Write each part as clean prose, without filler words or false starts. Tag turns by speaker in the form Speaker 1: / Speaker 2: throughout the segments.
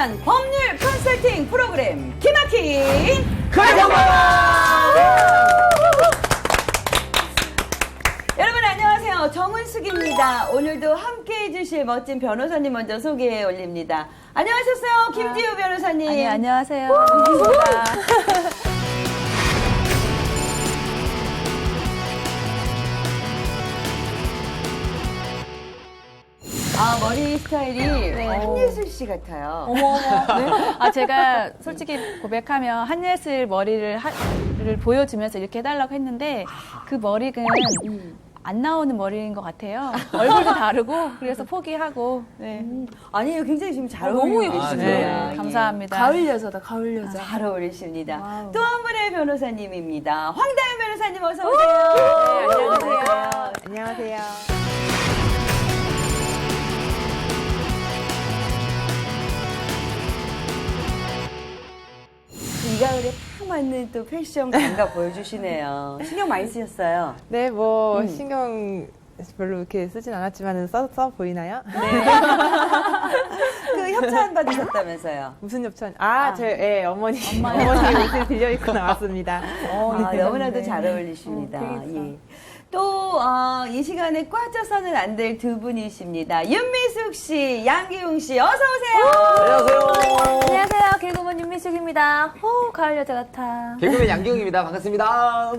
Speaker 1: 위한 법률 컨설팅 프로그램 기막힌
Speaker 2: 가정법!
Speaker 1: 여러분 안녕하세요. 정은숙입니다. 오늘도 함께해 주실 멋진 변호사님 먼저 소개해 올립니다. 안녕하셨어요. 김지우 변호사님.
Speaker 3: 네, 안녕하세요. 반갑습니다.
Speaker 1: 아, 머리 스타일이 한예슬 씨 같아요.
Speaker 3: 어머. 네? 제가 솔직히 고백하면 한예슬 머리를 보여주면서 이렇게 해달라고 했는데 그 머리는 안 나오는 머리인 것 같아요. 얼굴도 다르고 그래서 포기하고. 네.
Speaker 1: 아니에요. 굉장히 지금 잘
Speaker 3: 너무
Speaker 1: 어울리고 계시네요.
Speaker 3: 예쁘시네요.
Speaker 1: 예.
Speaker 3: 감사합니다.
Speaker 2: 가을 여자다, 가을 여자.
Speaker 1: 잘 어울리십니다.
Speaker 2: 와우.
Speaker 1: 또 한 분의 변호사님입니다. 황다현 변호사님 어서 오세요.
Speaker 3: 네, 안녕하세요.
Speaker 2: 안녕하세요.
Speaker 1: 이 가을에 딱 맞는 또 패션 감각 보여주시네요. 신경 많이 쓰셨어요.
Speaker 4: 네, 신경 별로 이렇게 쓰진 않았지만 써 보이나요?
Speaker 1: 그 협찬 받으셨다면서요.
Speaker 4: 무슨 협찬? 제 어머니 옷을 빌려 입고 나왔습니다.
Speaker 1: 너무나도 잘 어울리십니다. 예. 또 이 시간에 빠져서는 안 될 두 분이십니다. 윤미숙 씨, 양기웅 씨, 어서 오세요.
Speaker 3: 안녕하세요. 개그우먼 윤미숙입니다. 가을 여자 같아.
Speaker 2: 개그맨 양기웅입니다. 반갑습니다.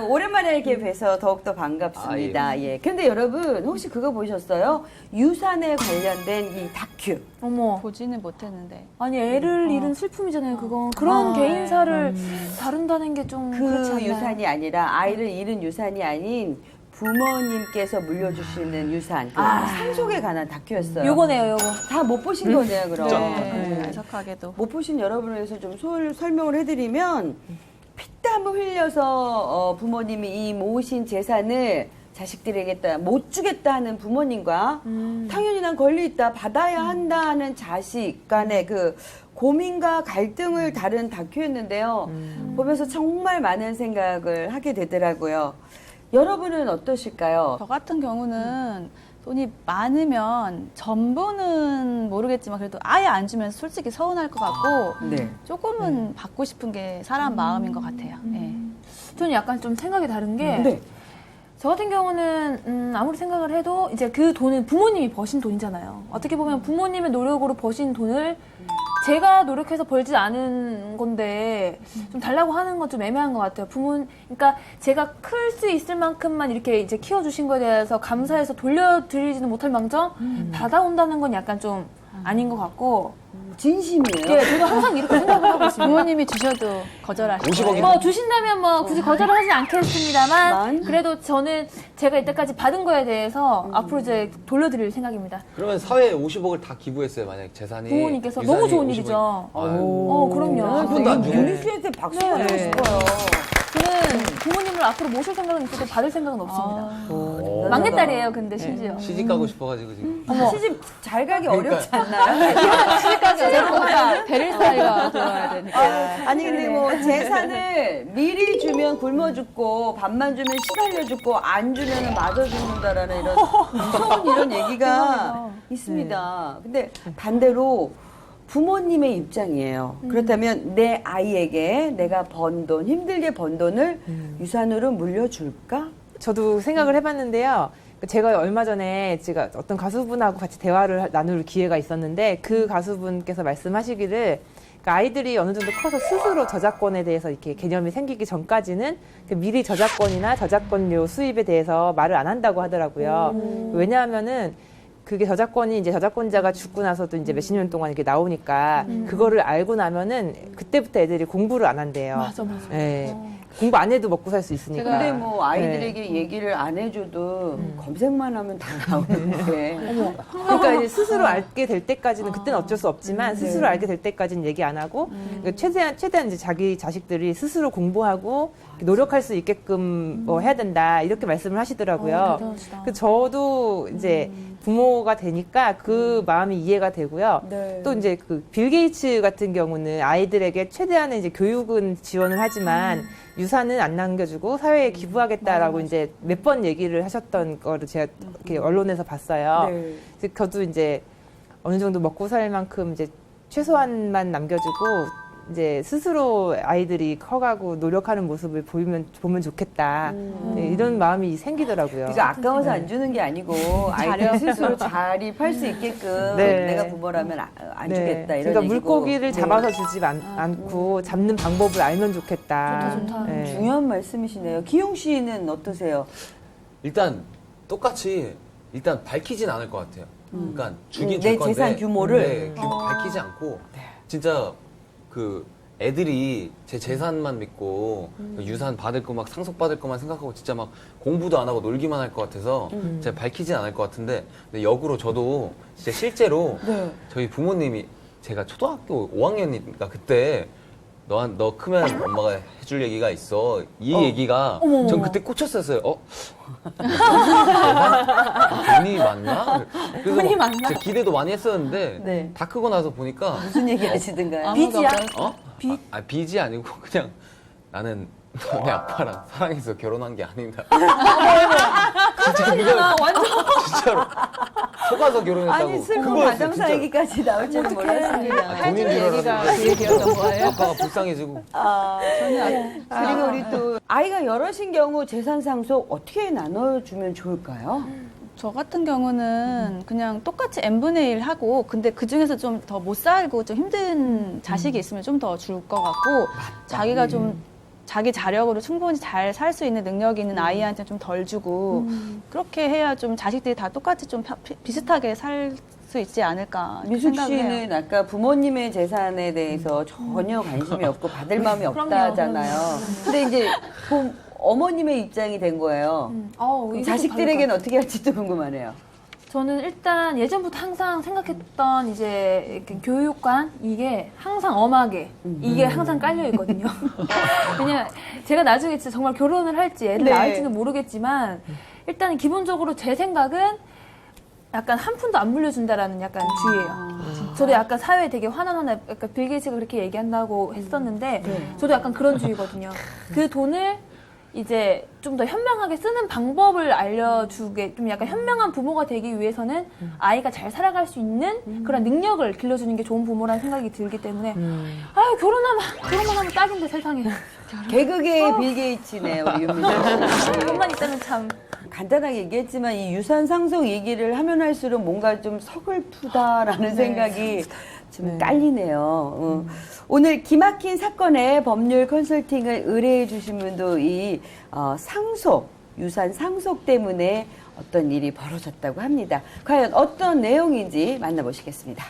Speaker 1: 오랜만에 이렇게 뵈서 더욱더 반갑습니다. 예. 근데 여러분, 혹시 그거 보셨어요? 유산에 관련된 이 다큐.
Speaker 3: 어머. 보지는 못했는데.
Speaker 5: 아니 애를 잃은 슬픔이잖아요. 그건 그런 개인사를 다룬다는 게 좀 그렇지
Speaker 1: 그
Speaker 5: 않나요?
Speaker 1: 유산이 아니라 아이를 잃은 유산이 아닌 부모님께서 물려주시는 유산, 그 상속에 관한 다큐였어요.
Speaker 5: 요거네요, 요거.
Speaker 1: 다 못 보신 거네요, 그럼.
Speaker 3: 네, 안타깝게도.
Speaker 1: 못 보신 여러분을 위해서 좀 설명을 해드리면 피땀을 흘려서 부모님이 이 모으신 재산을 자식들에게 못 주겠다 하는 부모님과 당연히 난 권리 있다 받아야 한다 하는 자식 간의 그 고민과 갈등을 다룬 다큐였는데요. 보면서 정말 많은 생각을 하게 되더라고요. 여러분은 어떠실까요?
Speaker 3: 저 같은 경우는 돈이 많으면 전부는 모르겠지만 그래도 아예 안 주면 솔직히 서운할 것 같고
Speaker 1: 네.
Speaker 3: 조금은 받고 싶은 게 사람 마음인 것 같아요. 네.
Speaker 5: 저는 약간 좀 생각이 다른 게
Speaker 1: 네.
Speaker 5: 저 같은 경우는 아무리 생각을 해도 이제 그 돈은 부모님이 버신 돈이잖아요. 어떻게 보면 부모님의 노력으로 버신 돈을 제가 노력해서 벌지 않은 건데 좀 달라고 하는 건 좀 애매한 것 같아요. 그러니까 제가 클 수 있을 만큼만 이렇게 이제 키워주신 거에 대해서 감사해서 돌려드리지는 못할 망정 받아온다는 건 약간 좀 아닌 것 같고.
Speaker 1: 진심이에요.
Speaker 5: 예, 저도 항상 이렇게 생각을 하고 있습니다.
Speaker 3: 부모님이 주셔도 거절하실
Speaker 2: 50억이나?
Speaker 3: 거예요.
Speaker 5: 뭐 주신다면 굳이 거절을 하진 않겠습니다만 그래도 저는 제가 이때까지 받은 거에 대해서 앞으로 이제 돌려드릴 생각입니다.
Speaker 2: 그러면 사회에 50억을 다 기부했어요, 만약 재산이.
Speaker 5: 부모님께서
Speaker 2: 유산이
Speaker 5: 너무 좋은
Speaker 2: 50억이.
Speaker 5: 일이죠.
Speaker 2: 아유.
Speaker 5: 그럼요.
Speaker 2: 한 푼도 안 주고.
Speaker 1: 윤미 씨한테 박수 보내고 싶어요.
Speaker 5: 저는 부모님을 앞으로 모실 생각은 있어도 받을 생각은 없습니다. 막내딸이에요, 근데 심지어.
Speaker 2: 시집 가고 싶어가지고 지금.
Speaker 1: 시집 잘 가기 어렵지 않나요?
Speaker 3: 생각보다 베릴 사이가 들어야 되니까.
Speaker 1: 아니 근데 뭐 재산을 미리 주면 굶어 죽고 밥만 주면 시달려 죽고 안 주면 맞아 죽는다라는 이런 무서운 이런 얘기가 있습니다. 근데 반대로 부모님의 입장이에요. 그렇다면 내 아이에게 내가 번 돈, 힘들게 번 돈을 유산으로 물려줄까?
Speaker 4: 저도 생각을 해봤는데요. 제가 얼마 전에 제가 어떤 가수분하고 같이 대화를 나눌 기회가 있었는데 그 가수분께서 말씀하시기를 아이들이 어느 정도 커서 스스로 저작권에 대해서 이렇게 개념이 생기기 전까지는 미리 저작권이나 저작권료 수입에 대해서 말을 안 한다고 하더라고요. 왜냐하면은 그게 저작권이 이제 저작권자가 죽고 나서도 이제 몇십 년 동안 이렇게 나오니까 그거를 알고 나면은 그때부터 애들이 공부를 안 한대요.
Speaker 5: 맞아.
Speaker 4: 네. 공부 안 해도 먹고 살 수 있으니까.
Speaker 1: 근데 뭐 아이들에게 얘기를 안 해줘도 검색만 하면 다 나오는데.
Speaker 4: 그러니까 이제 스스로 알게 될 때까지는 그때는 어쩔 수 없지만 스스로 알게 될 때까지는 얘기 안 하고 그러니까 최대한 이제 자기 자식들이 스스로 공부하고 노력할 수 있게끔 뭐 해야 된다 이렇게 말씀을 하시더라고요.
Speaker 5: 대단하시다.
Speaker 4: 그 저도 이제 부모가 되니까 그 마음이 이해가 되고요.
Speaker 1: 네.
Speaker 4: 또 이제 그 빌 게이츠 같은 경우는 아이들에게 최대한의 이제 교육은 지원을 하지만 유산은 안 남겨주고 사회에 기부하겠다라고 이제 몇 번 얘기를 하셨던 거를 제가 이렇게 언론에서 봤어요.
Speaker 1: 네.
Speaker 4: 그래서 저도 이제 어느 정도 먹고 살 만큼 이제 최소한만 남겨주고 이제 스스로 아이들이 커가고 노력하는 모습을 보면 좋겠다. 네, 이런 마음이 생기더라고요.
Speaker 1: 그러니까 아까워서 안 주는 게 아니고 아이들 스스로 자립할 수 있게끔
Speaker 4: 네.
Speaker 1: 내가 부모라면 안
Speaker 4: 네.
Speaker 1: 주겠다 이런
Speaker 4: 그러니까
Speaker 1: 얘기고.
Speaker 4: 물고기를
Speaker 1: 네.
Speaker 4: 잡아서 주지 않고 잡는 방법을 알면 좋겠다.
Speaker 5: 좋다, 좋다.
Speaker 4: 네.
Speaker 1: 중요한 말씀이시네요. 기용 씨는 어떠세요?
Speaker 2: 일단 똑같이 일단 밝히진 않을 것 같아요. 그러니까 주긴
Speaker 1: 내
Speaker 2: 줄 건데
Speaker 1: 재산 규모를?
Speaker 2: 네, 밝히지 않고 진짜 그 애들이 제 재산만 믿고 유산 받을 거 막 상속 받을 것만 생각하고 진짜 막 공부도 안 하고 놀기만 할 것 같아서 제가 밝히진 않을 것 같은데 근데 역으로 저도 진짜 실제로
Speaker 1: 네.
Speaker 2: 저희 부모님이 제가 초등학교 5학년이니까 그때 너 크면 엄마가 해줄 얘기가 있어. 이 얘기가 전 그때 꽂혔었어요. 돈이 많나? 그래서
Speaker 5: 돈이
Speaker 2: 막
Speaker 5: 많나?
Speaker 2: 진짜 기대도 많이 했었는데
Speaker 1: 네.
Speaker 2: 다 크고 나서 보니까
Speaker 1: 무슨 얘기 하시던가요?
Speaker 5: 빚이야?
Speaker 2: 빚? 빚이 아니고 그냥 나는 너네 아빠랑 사랑해서 결혼한 게 아니다. 진짜 이거
Speaker 5: 완전.
Speaker 2: 진짜로 속아서 결혼했다고.
Speaker 1: 아니 슬픈
Speaker 2: 그거였어요,
Speaker 1: 가정사
Speaker 2: 진짜로.
Speaker 1: 얘기까지 나올 줄은 몰랐습니다.
Speaker 2: 본인 줄
Speaker 3: 얘기가
Speaker 2: 알았는데
Speaker 3: 그 얘기였던 거예요.
Speaker 2: 아빠가 불쌍해지고
Speaker 1: 그리고 우리 또 아이가 여럿인 경우 재산 상속 어떻게 나눠주면 좋을까요?
Speaker 3: 저 같은 경우는 그냥 똑같이 n분의 1 하고 근데 그 중에서 좀 더 못 살고 좀 힘든 자식이 있으면 좀 더 줄 것 같고 자기가 좀 자기 자력으로 충분히 잘 살 수 있는 능력이 있는 아이한테 좀 덜 주고 그렇게 해야 좀 자식들이 다 똑같이 좀 비슷하게 살 수 있지 않을까 이렇게
Speaker 1: 미숙
Speaker 3: 생각을 해요.
Speaker 1: 씨는 아까 부모님의 재산에 대해서 전혀 관심이 없고 받을 마음이 없다잖아요. 근데 이제 어머님의 입장이 된 거예요. 그럼 자식들에게는 어떻게 할지도 궁금하네요.
Speaker 5: 저는 일단 예전부터 항상 생각했던 이제 이렇게 교육관 이게 항상 엄하게 이게 항상 깔려 있거든요. 왜냐면 제가 나중에 진짜 정말 결혼을 할지 애를
Speaker 1: 네.
Speaker 5: 낳을지는 모르겠지만 일단 기본적으로 제 생각은 약간 한 푼도 안 물려준다라는 약간 주의예요. 저도 약간 사회에 되게 화난 약간 빌 게이츠가 그렇게 얘기한다고 했었는데 저도 약간 그런 주의거든요. 그 돈을 이제 좀 더 현명하게 쓰는 방법을 알려주게 좀 약간 현명한 부모가 되기 위해서는 아이가 잘 살아갈 수 있는 그런 능력을 길러주는 게 좋은 부모라는 생각이 들기 때문에 아유 결혼만 하면 딱인데 세상에
Speaker 1: 개그계의 빌 게이츠네요, 우리 윤미숙 씨.
Speaker 5: 돈만 있다면 참
Speaker 1: 간단하게 얘기했지만 이 유산 상속 얘기를 하면 할수록 뭔가 좀 서글프다라는 생각이 좀 깔리네요. 오늘 기막힌 사건의 법률 컨설팅을 의뢰해 주신 분도 이 상속, 유산 상속 때문에 어떤 일이 벌어졌다고 합니다. 과연 어떤 내용인지 만나보시겠습니다.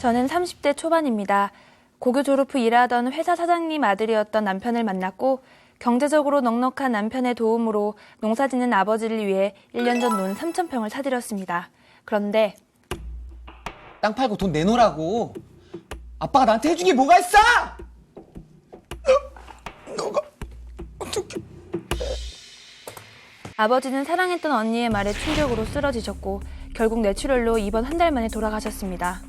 Speaker 5: 저는 30대 초반입니다. 고교 졸업 후 일하던 회사 사장님 아들이었던 남편을 만났고 경제적으로 넉넉한 남편의 도움으로 농사짓는 아버지를 위해 1년 전 논 3,000평을 사들였습니다. 그런데
Speaker 6: 땅 팔고 돈 내놓으라고. 아빠가 나한테 해준 게 뭐가 있어? 너가 어떻게?
Speaker 5: 아버지는 사랑했던 언니의 말에 충격으로 쓰러지셨고 결국 뇌출혈로 입원 한 달 만에 돌아가셨습니다.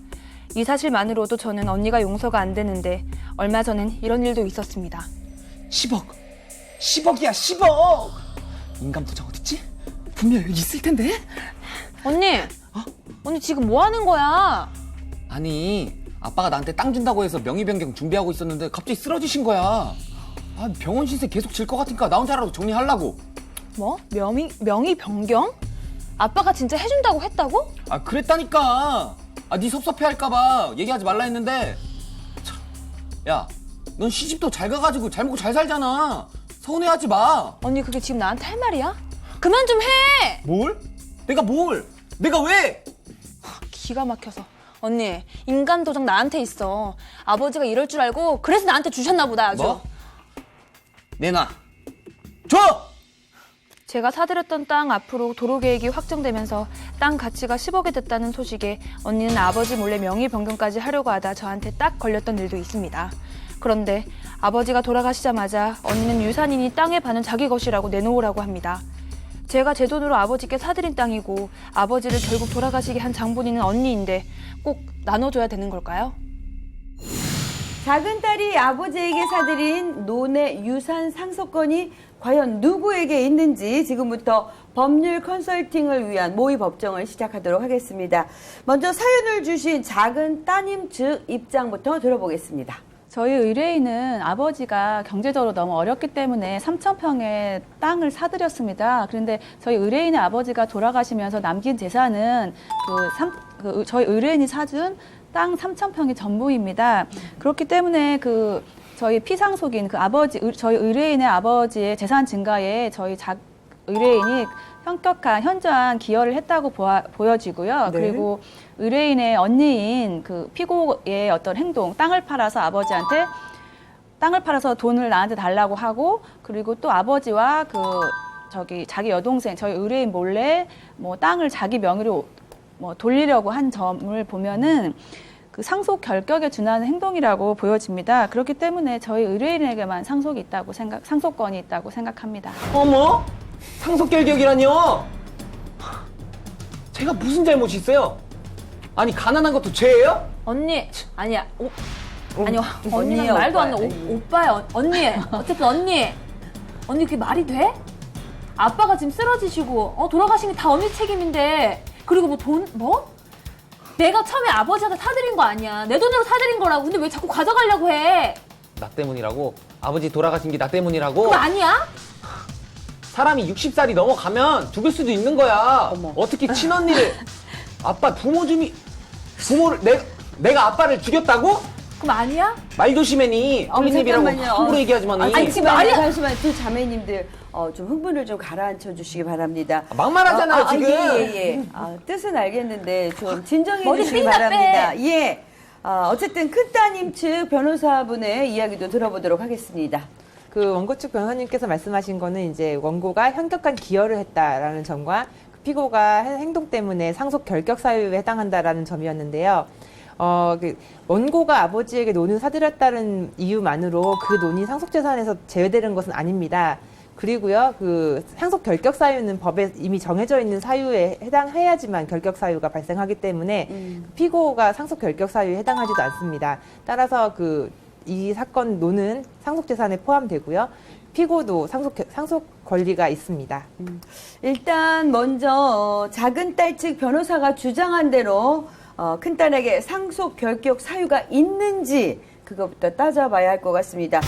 Speaker 5: 이 사실만으로도 저는 언니가 용서가 안 되는데 얼마 전엔 이런 일도 있었습니다.
Speaker 6: 10억. 10억이야 10억. 인감 도장 어딨지? 분명 여기 있을 텐데.
Speaker 5: 언니! 언니 지금 뭐 하는 거야?
Speaker 6: 아니 아빠가 나한테 땅 준다고 해서 명의 변경 준비하고 있었는데 갑자기 쓰러지신 거야. 아, 병원 신세 계속 질 것 같으니까 나 혼자라도 정리하려고.
Speaker 5: 뭐? 명의 변경? 아빠가 진짜 해준다고 했다고?
Speaker 6: 아 그랬다니까. 아 네 섭섭해할까봐 얘기하지 말라 했는데. 참. 야, 넌 시집도 잘 가가지고 잘 먹고 잘 살잖아. 서운해하지 마.
Speaker 5: 언니 그게 지금 나한테 할 말이야? 그만 좀 해!
Speaker 6: 뭘? 내가 뭘? 내가 왜?
Speaker 5: 기가 막혀서. 언니 인감 도장 나한테 있어. 아버지가 이럴 줄 알고 그래서 나한테 주셨나 보다 아주.
Speaker 6: 뭐? 내놔. 줘!
Speaker 5: 제가 사들였던 땅 앞으로 도로 계획이 확정되면서 땅 가치가 10억이 됐다는 소식에 언니는 아버지 몰래 명의 변경까지 하려고 하다 저한테 딱 걸렸던 일도 있습니다. 그런데 아버지가 돌아가시자마자 언니는 유산이니 땅의 반은 자기 것이라고 내놓으라고 합니다. 제가 제 돈으로 아버지께 사들인 땅이고 아버지를 결국 돌아가시게 한 장본인은 언니인데 꼭 나눠줘야 되는 걸까요?
Speaker 1: 작은 딸이 아버지에게 사들인 논의 유산 상속권이 과연 누구에게 있는지 지금부터 법률 컨설팅을 위한 모의 법정을 시작하도록 하겠습니다. 먼저 사연을 주신 작은 따님 측 입장부터 들어보겠습니다.
Speaker 3: 저희 의뢰인은 아버지가 경제적으로 너무 어렵기 때문에 3,000평의 땅을 사들였습니다. 그런데 저희 의뢰인의 아버지가 돌아가시면서 남긴 재산은 저희 의뢰인이 사준 땅 3,000평이 전부입니다. 그렇기 때문에 저희 피상속인 저희 의뢰인의 아버지의 재산 증가에 저희 의뢰인이 현격한 현저한 기여를 했다고 보여지고요.
Speaker 1: 네.
Speaker 3: 그리고 의뢰인의 언니인 피고의 어떤 행동, 땅을 팔아서 돈을 나한테 달라고 하고, 그리고 또 아버지와 자기 여동생, 저희 의뢰인 몰래 땅을 자기 명의로 돌리려고 한 점을 보면은 상속 결격에 준하는 행동이라고 보여집니다. 그렇기 때문에 저희 의뢰인에게만 상속권이 있다고 생각합니다.
Speaker 7: 어머? 상속결격이라뇨? 제가 무슨 잘못이 있어요? 아니 가난한 것도 죄예요?
Speaker 5: 언니 아니야. 아니요.
Speaker 1: 언니야,
Speaker 5: 언니는 말도 안
Speaker 1: 오빠야.
Speaker 5: 돼. 오빠야. 언니. 어쨌든 언니 그게 말이 돼? 아빠가 지금 쓰러지시고 돌아가신 게 다 언니 책임인데, 그리고 내가 처음에 아버지한테 사드린 거 아니야. 내 돈으로 사드린 거라고. 근데 왜 자꾸 가져가려고 해?
Speaker 7: 나 때문이라고? 아버지 돌아가신 게 나 때문이라고?
Speaker 5: 그거 아니야?
Speaker 7: 사람이 60살이 넘어가면 죽을 수도 있는 거야.
Speaker 1: 어머.
Speaker 7: 어떻게 친언니를 부모를 내가 아빠를 죽였다고?
Speaker 5: 그럼 아니야?
Speaker 7: 말 조심해니. 어머님이라고
Speaker 1: 잠깐만요.
Speaker 7: 함부로 얘기하지만이.
Speaker 1: 잠시만요. 두 자매님들 좀 흥분을 좀 가라앉혀 주시기 바랍니다.
Speaker 7: 막말하잖아요, 지금.
Speaker 1: 예. 뜻은 알겠는데 좀 진정해
Speaker 5: 머리
Speaker 1: 주시기
Speaker 5: 삥나
Speaker 1: 바랍니다. 예. 어쨌든 큰따님 측 변호사분의 이야기도 들어보도록 하겠습니다.
Speaker 4: 원고 측 변호사님께서 말씀하신 거는 이제 원고가 현격한 기여를 했다라는 점과 피고가 한 행동 때문에 상속 결격 사유에 해당한다라는 점이었는데요. 원고가 아버지에게 논을 사들였다는 이유만으로 그 논이 상속재산에서 제외되는 것은 아닙니다. 그리고요, 상속 결격 사유는 법에 이미 정해져 있는 사유에 해당해야지만 결격 사유가 발생하기 때문에 피고가 상속 결격 사유에 해당하지도 않습니다. 따라서 이 사건 논은 상속재산에 포함되고요. 피고도 상속 권리가 있습니다.
Speaker 1: 일단 먼저 작은 딸 측 변호사가 주장한 대로 큰딸에게 상속 결격 사유가 있는지 그것부터 따져봐야 할 것 같습니다.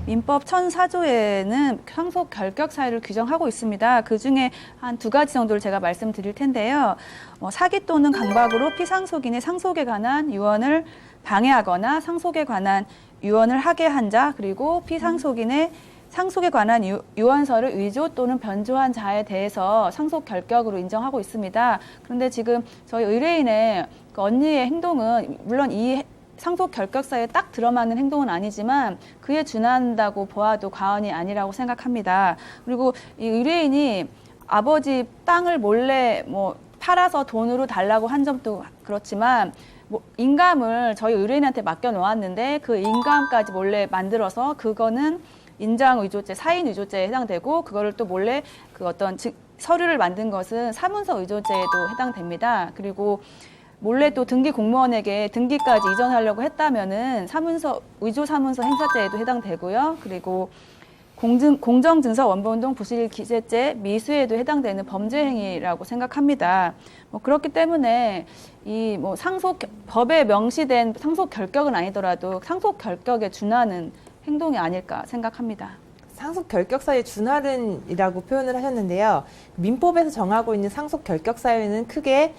Speaker 3: 민법 1004조에는 상속 결격 사유를 규정하고 있습니다. 그 중에 한 2가지 정도를 제가 말씀드릴 텐데요. 사기 또는 강박으로 피상속인의 상속에 관한 유언을 방해하거나 상속에 관한 유언을 하게 한 자, 그리고 피상속인의 상속에 관한 유언서를 위조 또는 변조한 자에 대해서 상속 결격으로 인정하고 있습니다. 그런데 지금 저희 의뢰인의 언니의 행동은 물론 이 상속 결격사에 딱 들어맞는 행동은 아니지만 그에 준한다고 보아도 과언이 아니라고 생각합니다. 그리고 이 의뢰인이 아버지 땅을 몰래 팔아서 돈으로 달라고 한 점도 그렇지만 인감을 저희 의뢰인한테 맡겨 놓았는데 그 인감까지 몰래 만들어서 그거는 인장 위조죄, 사인 위조죄에 해당되고, 그거를 또 몰래 어떤 서류를 만든 것은 사문서 위조죄에도 해당됩니다. 그리고 몰래 또 등기 공무원에게 등기까지 이전하려고 했다면은 위조 사문서 행사죄에도 해당되고요. 그리고 공정증서 원본동 부실 기재죄 미수에도 해당되는 범죄 행위라고 생각합니다. 그렇기 때문에 법에 명시된 상속 결격은 아니더라도 상속 결격에 준하는 행동이 아닐까 생각합니다.
Speaker 4: 상속 결격 사유의 준할은이라고 표현을 하셨는데요. 민법에서 정하고 있는 상속 결격 사유는 크게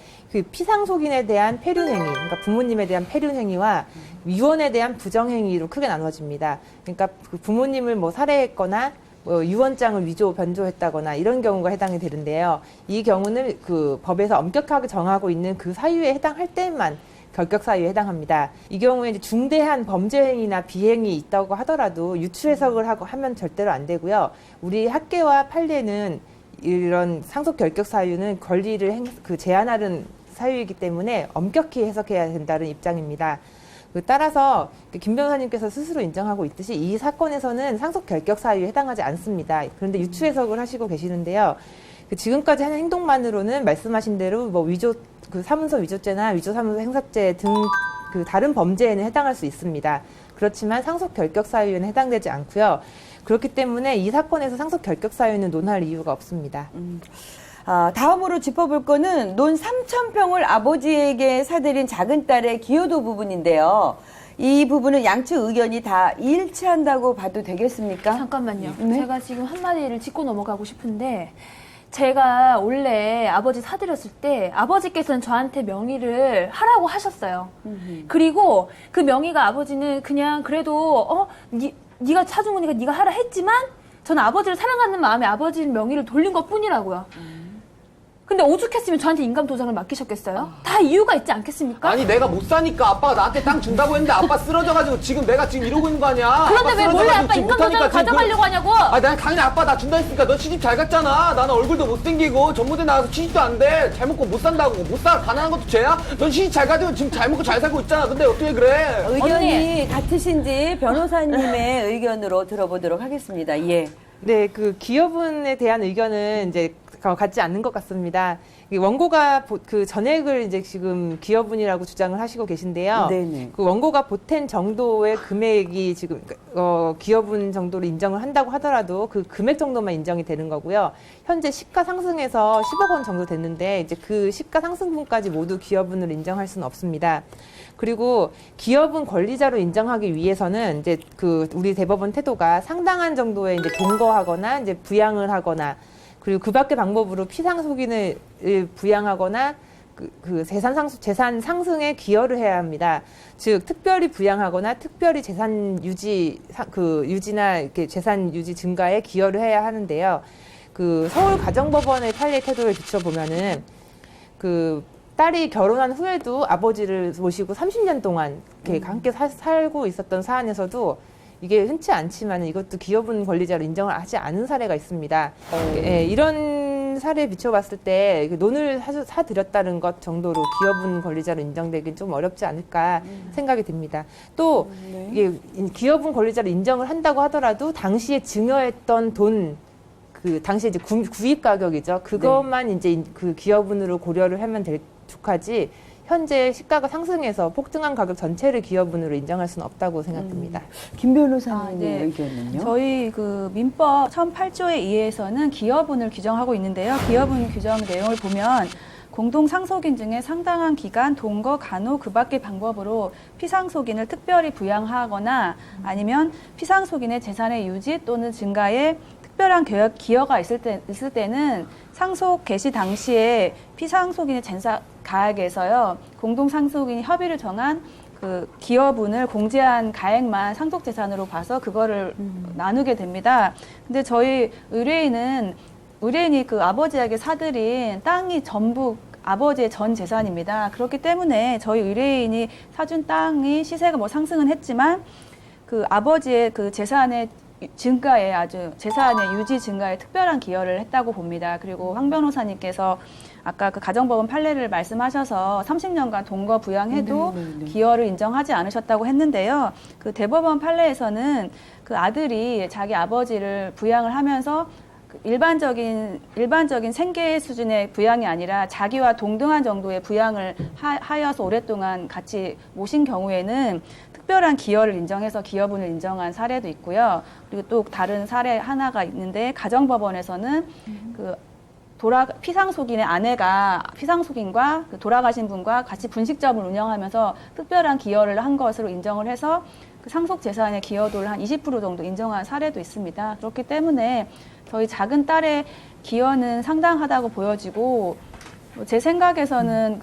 Speaker 4: 피상속인에 대한 폐륜행위, 그러니까 부모님에 대한 폐륜행위와 유언에 대한 부정행위로 크게 나눠집니다. 그러니까 부모님을 살해했거나 유언장을 위조 변조했다거나 이런 경우가 해당이 되는데요. 이 경우는 법에서 엄격하게 정하고 있는 그 사유에 해당할 때만 결격 사유에 해당합니다. 이 경우에 이제 중대한 범죄 행위나 비행이 있다고 하더라도 유추 해석을 하면 절대로 안 되고요. 우리 학계와 판례는 이런 상속 결격 사유는 권리를 제한하는 사유이기 때문에 엄격히 해석해야 된다는 입장입니다. 따라서 김 변호사님께서 스스로 인정하고 있듯이 이 사건에서는 상속 결격 사유에 해당하지 않습니다. 그런데 유추 해석을 하시고 계시는데요. 지금까지 한 행동만으로는 말씀하신 대로 사문서 위조죄나 위조 사문서 행사죄 등 그 다른 범죄에는 해당할 수 있습니다. 그렇지만 상속 결격 사유에는 해당되지 않고요. 그렇기 때문에 이 사건에서 상속 결격 사유는 논할 이유가 없습니다.
Speaker 1: 다음으로 짚어볼 거는 논 3,000평을 아버지에게 사들인 작은 딸의 기여도 부분인데요. 이 부분은 양측 의견이 다 일치한다고 봐도 되겠습니까?
Speaker 5: 잠깐만요.
Speaker 1: 네.
Speaker 5: 제가 지금 한마디를 짚고 넘어가고 싶은데 제가 원래 아버지 사드렸을 때 아버지께서는 저한테 명의를 하라고 하셨어요. 그리고 그 명의가 아버지는 그냥 그래도 네가 사준 거니까 네가 하라 했지만 저는 아버지를 사랑하는 마음에 아버지 명의를 돌린 것뿐이라고요. 근데 오죽했으면 저한테 인감도장을 맡기셨겠어요? 다 이유가 있지 않겠습니까?
Speaker 7: 아니 내가 못 사니까 아빠가 나한테 땅 준다고 했는데 아빠 쓰러져가지고 지금 내가 지금 이러고 있는 거 아니야.
Speaker 5: 그런데 왜 몰래 아빠
Speaker 7: 지금 못하니까
Speaker 5: 인감도장을
Speaker 7: 지금
Speaker 5: 가져가려고 하냐고!
Speaker 7: 아, 난 당연히 아빠 나 준다 했으니까 너 시집 잘 갔잖아. 나는 얼굴도 못생기고 전무대 나가서 취직도 안 돼. 잘 먹고 못 산다고. 못 살 가난한 것도 죄야? 넌 시집 잘 가지고 지금 잘 먹고 잘 살고 있잖아. 근데 어떻게 그래?
Speaker 1: 의견이 같으신지 변호사님의 의견으로 들어보도록 하겠습니다. 예.
Speaker 4: 네, 그 기여분에 대한 의견은 이제 같지 않는 것 같습니다. 원고가 그 전액을 이제 지금 기여분이라고 주장을 하시고 계신데요.
Speaker 1: 네네.
Speaker 4: 그 원고가 보탠 정도의 금액이 지금 기여분 정도로 인정을 한다고 하더라도 그 금액 정도만 인정이 되는 거고요. 현재 시가 상승해서 10억 원 정도 됐는데 이제 그 시가 상승분까지 모두 기여분으로 인정할 수는 없습니다. 그리고 기여분 권리자로 인정하기 위해서는 이제 그 우리 대법원 태도가 상당한 정도의 이제 동거하거나 이제 부양을 하거나 그리고 그 밖의 방법으로 피상속인을 부양하거나 그 재산 상승에 기여를 해야 합니다. 즉 특별히 부양하거나 특별히 재산 유지나 이렇게 재산 유지 증가에 기여를 해야 하는데요. 그 서울 가정법원의 판례 태도를 비춰보면은 그 딸이 결혼한 후에도 아버지를 모시고 30년 동안 이렇게 함께 살고 있었던 사안에서도 이게 흔치 않지만 이것도 기여분 권리자로 인정을 하지 않은 사례가 있습니다. 예, 이런 사례에 비춰봤을 때 논을 사드렸다는 것 정도로 기여분 권리자로 인정되긴 좀 어렵지 않을까 생각이 듭니다. 또 이게 기여분 권리자로 인정을 한다고 하더라도 당시에 증여했던 돈, 그 당시에 이제 구입 가격이죠. 그것만 이제 그 기여분으로 고려를 하면 족하지. 현재 시가가 상승해서 폭등한 가격 전체를 기여분으로 인정할 수는 없다고 생각됩니다.
Speaker 1: 김 변호사님의
Speaker 3: 네.
Speaker 1: 의견은요?
Speaker 3: 저희 그 민법 1008조에 의해서는 기여분을 규정하고 있는데요. 기여분 규정 내용을 보면 공동상속인 중에 상당한 기간 동거, 간호, 그 밖의 방법으로 피상속인을 특별히 부양하거나 아니면 피상속인의 재산의 유지 또는 증가에 특별한 기여가 있을 때는 상속 개시 당시에 피상속인의 전사 가액에서요 공동상속인이 협의를 정한 그 기여분을 공제한 가액만 상속재산으로 봐서 그거를 나누게 됩니다. 근데 저희 의뢰인이 그 아버지에게 사들인 땅이 전부 아버지의 전 재산입니다. 그렇기 때문에 저희 의뢰인이 사준 땅이 시세가 뭐 상승은 했지만 그 아버지의 그 재산의 증가에 아주 재산의 유지 증가에 특별한 기여를 했다고 봅니다. 그리고 황 변호사님께서 아까 그 가정법원 판례를 말씀하셔서 30년간 동거 부양해도 기여를 인정하지 않으셨다고 했는데요. 그 대법원 판례에서는 그 아들이 자기 아버지를 부양을 하면서 일반적인 생계 수준의 부양이 아니라 자기와 동등한 정도의 부양을 하여서 오랫동안 같이 모신 경우에는 특별한 기여를 인정해서 기여분을 인정한 사례도 있고요. 그리고 또 다른 사례 하나가 있는데 가정법원에서는 그 피상속인의 아내가 피상속인과 그 돌아가신 분과 같이 분식점을 운영하면서 특별한 기여를 한 것으로 인정을 해서 그 상속 재산의 기여도를 한 20% 정도 인정한 사례도 있습니다. 그렇기 때문에 저희 작은 딸의 기여는 상당하다고 보여지고 제 생각에서는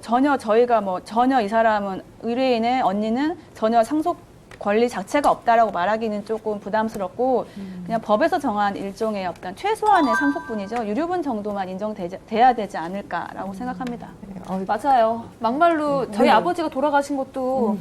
Speaker 3: 전혀 이 사람은 의뢰인의 언니는 전혀 상속 권리 자체가 없다라고 말하기는 조금 부담스럽고 그냥 법에서 정한 일종의 어떤 최소한의 상속분이죠. 유류분 정도만 인정돼야 되지 않을까라고 생각합니다.
Speaker 5: 맞아요. 막말로 저희 아버지가 돌아가신 것도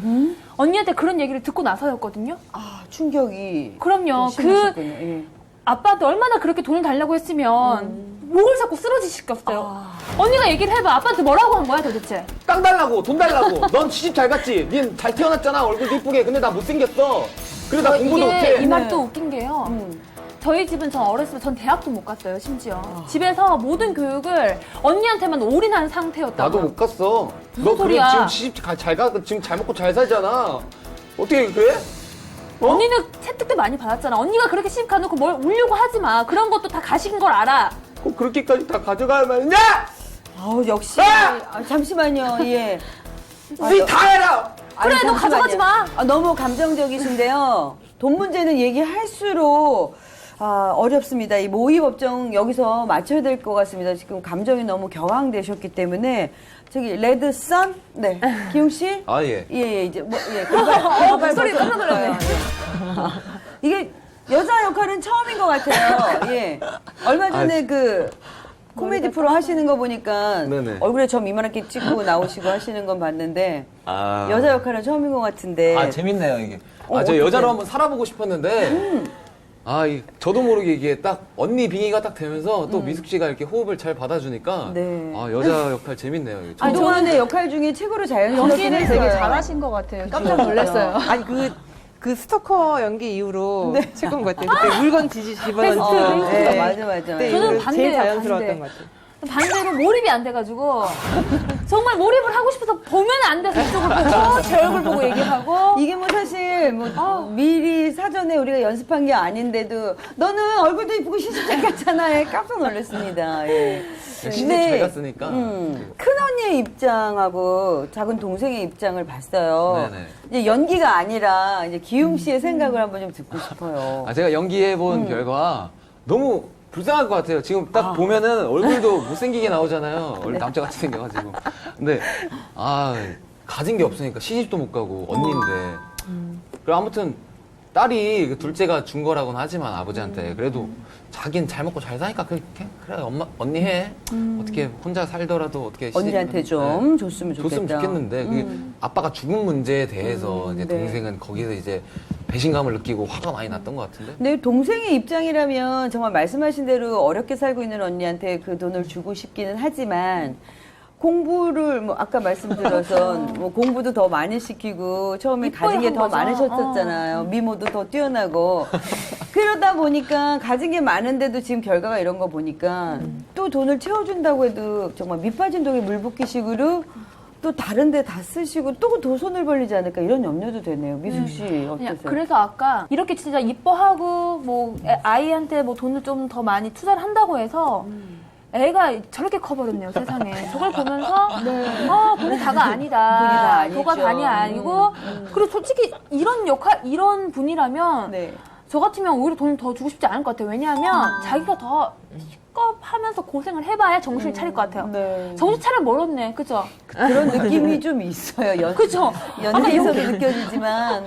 Speaker 5: 언니한테 그런 얘기를 듣고 나서였거든요.
Speaker 1: 아, 충격이.
Speaker 5: 그럼요.
Speaker 1: 심하셨군요. 예.
Speaker 5: 아빠한테 얼마나 그렇게 돈을 달라고 했으면 목을 잡고 쓰러지시겠어요. 언니가 얘기를 해봐. 아빠한테 뭐라고 한 거야 도대체?
Speaker 7: 땅 달라고, 돈 달라고. 넌 시집 잘 갔지? 닌 잘 태어났잖아, 얼굴도 이쁘게. 근데 나 못생겼어. 그래, 나 공부도
Speaker 5: 이게
Speaker 7: 못해.
Speaker 5: 이 말도 웃긴 게요. 저희 집은 전 어렸을 때 전 대학도 못 갔어요, 심지어. 집에서 모든 교육을 언니한테만 올인한 상태였다고.
Speaker 7: 나도 못 갔어. 너 그래
Speaker 5: 소리야?
Speaker 7: 지금 시집 잘 가, 지금 잘 먹고 잘 살잖아. 어떻게 그래?
Speaker 5: 언니는 채택도 많이 받았잖아. 언니가 그렇게 시집 가놓고 뭘 울려고 하지 마. 그런 것도 다 가식인 걸 알아.
Speaker 7: 꼭 그렇게까지 다 가져가야 말이냐?
Speaker 1: 아우 역시 잠시만요. 예.
Speaker 7: 니 다 해라.
Speaker 5: 그래, 너 가져가지 마.
Speaker 1: 너무 감정적이신데요. 돈 문제는 얘기할수록 어렵습니다. 이 모의 법정 여기서 맞춰야 될 것 같습니다. 지금 감정이 너무 격앙되셨기 때문에 저기 레드 선, 네, 기용 씨,
Speaker 2: 아, 예.
Speaker 1: 예, 이제 개발
Speaker 5: 소리 깜짝 놀랐네.
Speaker 1: 이게 여자 역할은 처음인 것 같아요. 예, 얼마 전에 그 코미디 프로 하시는 거 보니까
Speaker 2: 네네.
Speaker 1: 얼굴에 점 이만하게 찍고 나오시고 하시는 건 봤는데
Speaker 2: 아.
Speaker 1: 여자 역할은 처음인 것 같은데.
Speaker 2: 아, 재밌네요, 이게. 저
Speaker 1: 어떡해.
Speaker 2: 여자로 한번 살아보고 싶었는데, 저도 모르게 이게 딱 언니 빙의가 딱 되면서 또 미숙 씨가 이렇게 호흡을 잘 받아주니까,
Speaker 1: 네.
Speaker 2: 여자 역할 재밌네요. 이게.
Speaker 1: 아, 그동안의 역할 중에 최고로 자연스럽게
Speaker 3: 연기를
Speaker 1: 했어요.
Speaker 3: 되게 잘하신 것 같아요. 깜짝 놀랐어요.
Speaker 4: 아니 그 스토커 연기 이후로 최고인 것 같아요. 그때 물건 집어넣는
Speaker 1: 베스트. 맞아.
Speaker 4: 그때
Speaker 5: 저는
Speaker 4: 이후로 제일
Speaker 5: 반대예요,
Speaker 4: 자연스러웠던
Speaker 5: 반대.
Speaker 4: 것 같아요.
Speaker 5: 반대로 몰입이 안 돼가지고 정말 몰입을 하고 싶어서 보면 안 돼서 이쪽을 보고 제 얼굴 보고 얘기하고
Speaker 1: 이게 뭐 사실 미리 사전에 우리가 연습한 게 아닌데도 너는 얼굴도 이쁘고 시집 잘 갔잖아. 예, 깜짝 놀랐습니다. 예.
Speaker 2: 시집
Speaker 1: 근데,
Speaker 2: 잘 갔으니까.
Speaker 1: 큰 언니의 입장하고 작은 동생의 입장을 봤어요.
Speaker 2: 네네.
Speaker 1: 이제 연기가 아니라 이제 기웅 씨의 생각을 한번 좀 듣고 싶어요.
Speaker 2: 제가 연기해본 결과 너무 불쌍할 것 같아요. 지금 딱 보면은 얼굴도 못생기게 나오잖아요. 얼굴 남자같이 생겨가지고. 근데, 가진 게 없으니까 시집도 못 가고, 언니인데. 그리고 아무튼, 딸이 그 둘째가 준 거라고는 하지만 아버지한테. 그래도 자기는 잘 먹고 잘 사니까 그래, 언니 해. 어떻게 혼자 살더라도 어떻게
Speaker 1: 언니한테 좀 줬으면 좋겠다.
Speaker 2: 줬으면 좋겠는데, 그게 아빠가 죽은 문제에 대해서 이제
Speaker 1: 네.
Speaker 2: 동생은 거기서 이제 배신감을 느끼고 화가 많이 났던 것 같은데.
Speaker 1: 근데 동생의 입장이라면 정말 말씀하신 대로 어렵게 살고 있는 언니한테 그 돈을 주고 싶기는 하지만 공부를 뭐 아까 말씀드려서 뭐 공부도 더 많이 시키고 처음에 가진 게
Speaker 5: 한
Speaker 1: 더
Speaker 5: 거죠.
Speaker 1: 많으셨었잖아요. 미모도 더 뛰어나고 그러다 보니까 가진 게 많은데도 지금 결과가 이런 거 보니까 또 돈을 채워준다고 해도 정말 밑빠진 독에 물 붓기식으로 또 다른 데 다 쓰시고 또 더 손을 벌리지 않을까 이런 염려도 되네요. 미숙 씨
Speaker 5: 그냥
Speaker 1: 어떠세요?
Speaker 5: 그래서 아까 이렇게 진짜 이뻐하고 뭐 아이한테 뭐 돈을 좀 더 많이 투자를 한다고 해서 애가 저렇게 커버렸네요 세상에. 저걸 보면서 돈이 다가 아니다.
Speaker 1: 돈이 다 아니죠.
Speaker 5: 도가 단이 아니고 그리고 솔직히 이런 역할 이런 분이라면
Speaker 1: 네.
Speaker 5: 저 같으면 오히려 돈 더 주고 싶지 않을 것 같아요. 왜냐하면 자기가 더 시겁하면서 고생을 해봐야 정신을 차릴 것 같아요.
Speaker 1: 네.
Speaker 5: 정신 차려 멀었네, 그죠?
Speaker 1: 그런 느낌이 좀 있어요.
Speaker 5: 그죠?
Speaker 1: 연기에서도 느껴지지만.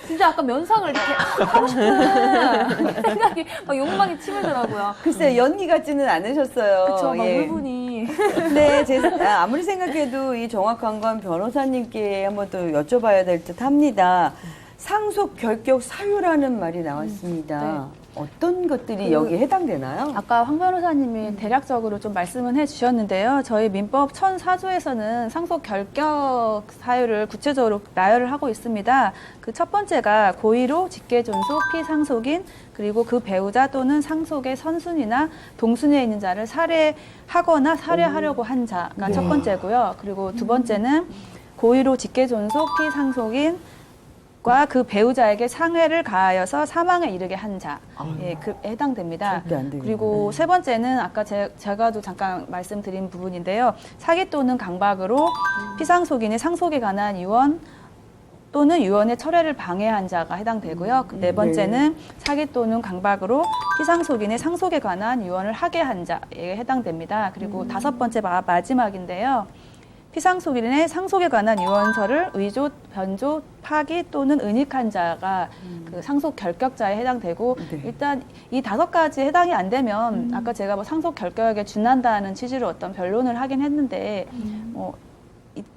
Speaker 5: 진짜 아까 면상을 이렇게 하고 싶은 생각이 막 욕망이 치밀더라고요.
Speaker 1: 글쎄 연기 같지는 않으셨어요.
Speaker 5: 그쵸, 막
Speaker 1: 예.
Speaker 5: 울분이.
Speaker 1: 근데 아무리 생각해도 이 정확한 건 변호사님께 한번 또 여쭤봐야 될 듯 합니다. 상속 결격 사유라는 말이 나왔습니다. 어떤 것들이 여기에 해당되나요?
Speaker 3: 아까 황 변호사님이 대략적으로 좀 말씀은 해주셨는데요. 저희 민법 1004조에서는 상속 결격 사유를 구체적으로 나열을 하고 있습니다. 그 첫 번째가 고의로 직계존속 피상속인 그리고 그 배우자 또는 상속의 선순위나 동순위에 있는 자를 살해하거나 살해하려고 한 자가 첫 번째고요. 그리고 두 번째는 고의로 직계존속 피상속인 그 배우자에게 상해를 가하여서 사망에 이르게 한 자, 해당됩니다.
Speaker 1: 절대 안 되겠네.
Speaker 3: 그리고 세 번째는 아까 제가도 잠깐 말씀드린 부분인데요. 사기 또는 강박으로 피상속인이 상속에 관한 유언 또는 유언의 철회를 방해한 자가 해당되고요. 네 번째는 사기 또는 강박으로 피상속인의 상속에 관한 유언을 하게 한 자에 해당됩니다. 그리고 다섯 번째 마지막인데요. 피상속인의 상속에 관한 유언서를 의조, 변조, 파기 또는 은닉한 자가 그 상속 결격자에 해당되고 일단 이 다섯 가지 해당이 안 되면 아까 제가 뭐 상속 결격에 준한다는 취지로 어떤 변론을 하긴 했는데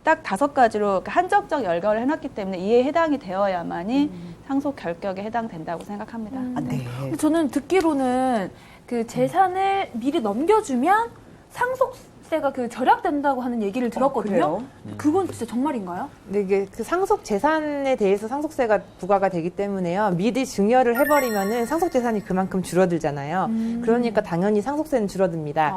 Speaker 3: 딱 다섯 가지로 한적적 열거를 해놨기 때문에 이에 해당이 되어야만이 상속 결격에 해당된다고 생각합니다.
Speaker 1: 네.
Speaker 5: 근데 저는 듣기로는 그 재산을 미리 넘겨주면 상속세가 그 절약된다고 하는 얘기를 들었거든요.
Speaker 1: 그래요?
Speaker 5: 그건 진짜 정말인가요?
Speaker 4: 근데 이게 그 상속 재산에 대해서 상속세가 부과가 되기 때문에요. 미리 증여를 해버리면은 상속 재산이 그만큼 줄어들잖아요. 그러니까 당연히 상속세는 줄어듭니다.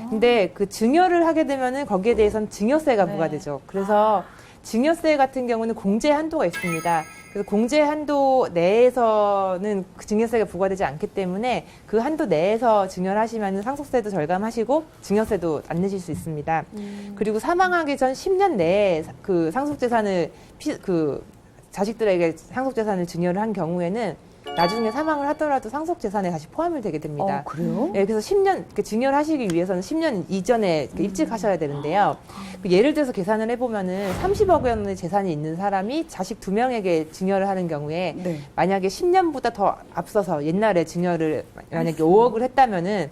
Speaker 4: 근데 그 증여를 하게 되면은 거기에 대해서는 증여세가
Speaker 3: 네.
Speaker 4: 부과되죠. 그래서 증여세 같은 경우는 공제 한도가 있습니다. 그래서 공제 한도 내에서는 그 증여세가 부과되지 않기 때문에 그 한도 내에서 증여를 하시면 상속세도 절감하시고 증여세도 안 내실 수 있습니다. 그리고 사망하기 전 10년 내에 그 상속재산을 그 자식들에게 상속재산을 증여를 한 경우에는 나중에 사망을 하더라도 상속재산에 다시 포함이 되게 됩니다.
Speaker 1: 그래요?
Speaker 4: 예, 그래서 10년, 증여를 하시기 위해서는 10년 이전에 일찍 하셔야 되는데요. 예를 들어서 계산을 해보면은 30억 원의 재산이 있는 사람이 자식 2명에게 증여를 하는 경우에
Speaker 1: 네.
Speaker 4: 만약에 10년보다 더 앞서서 옛날에 증여를 만약에 5억을 했다면은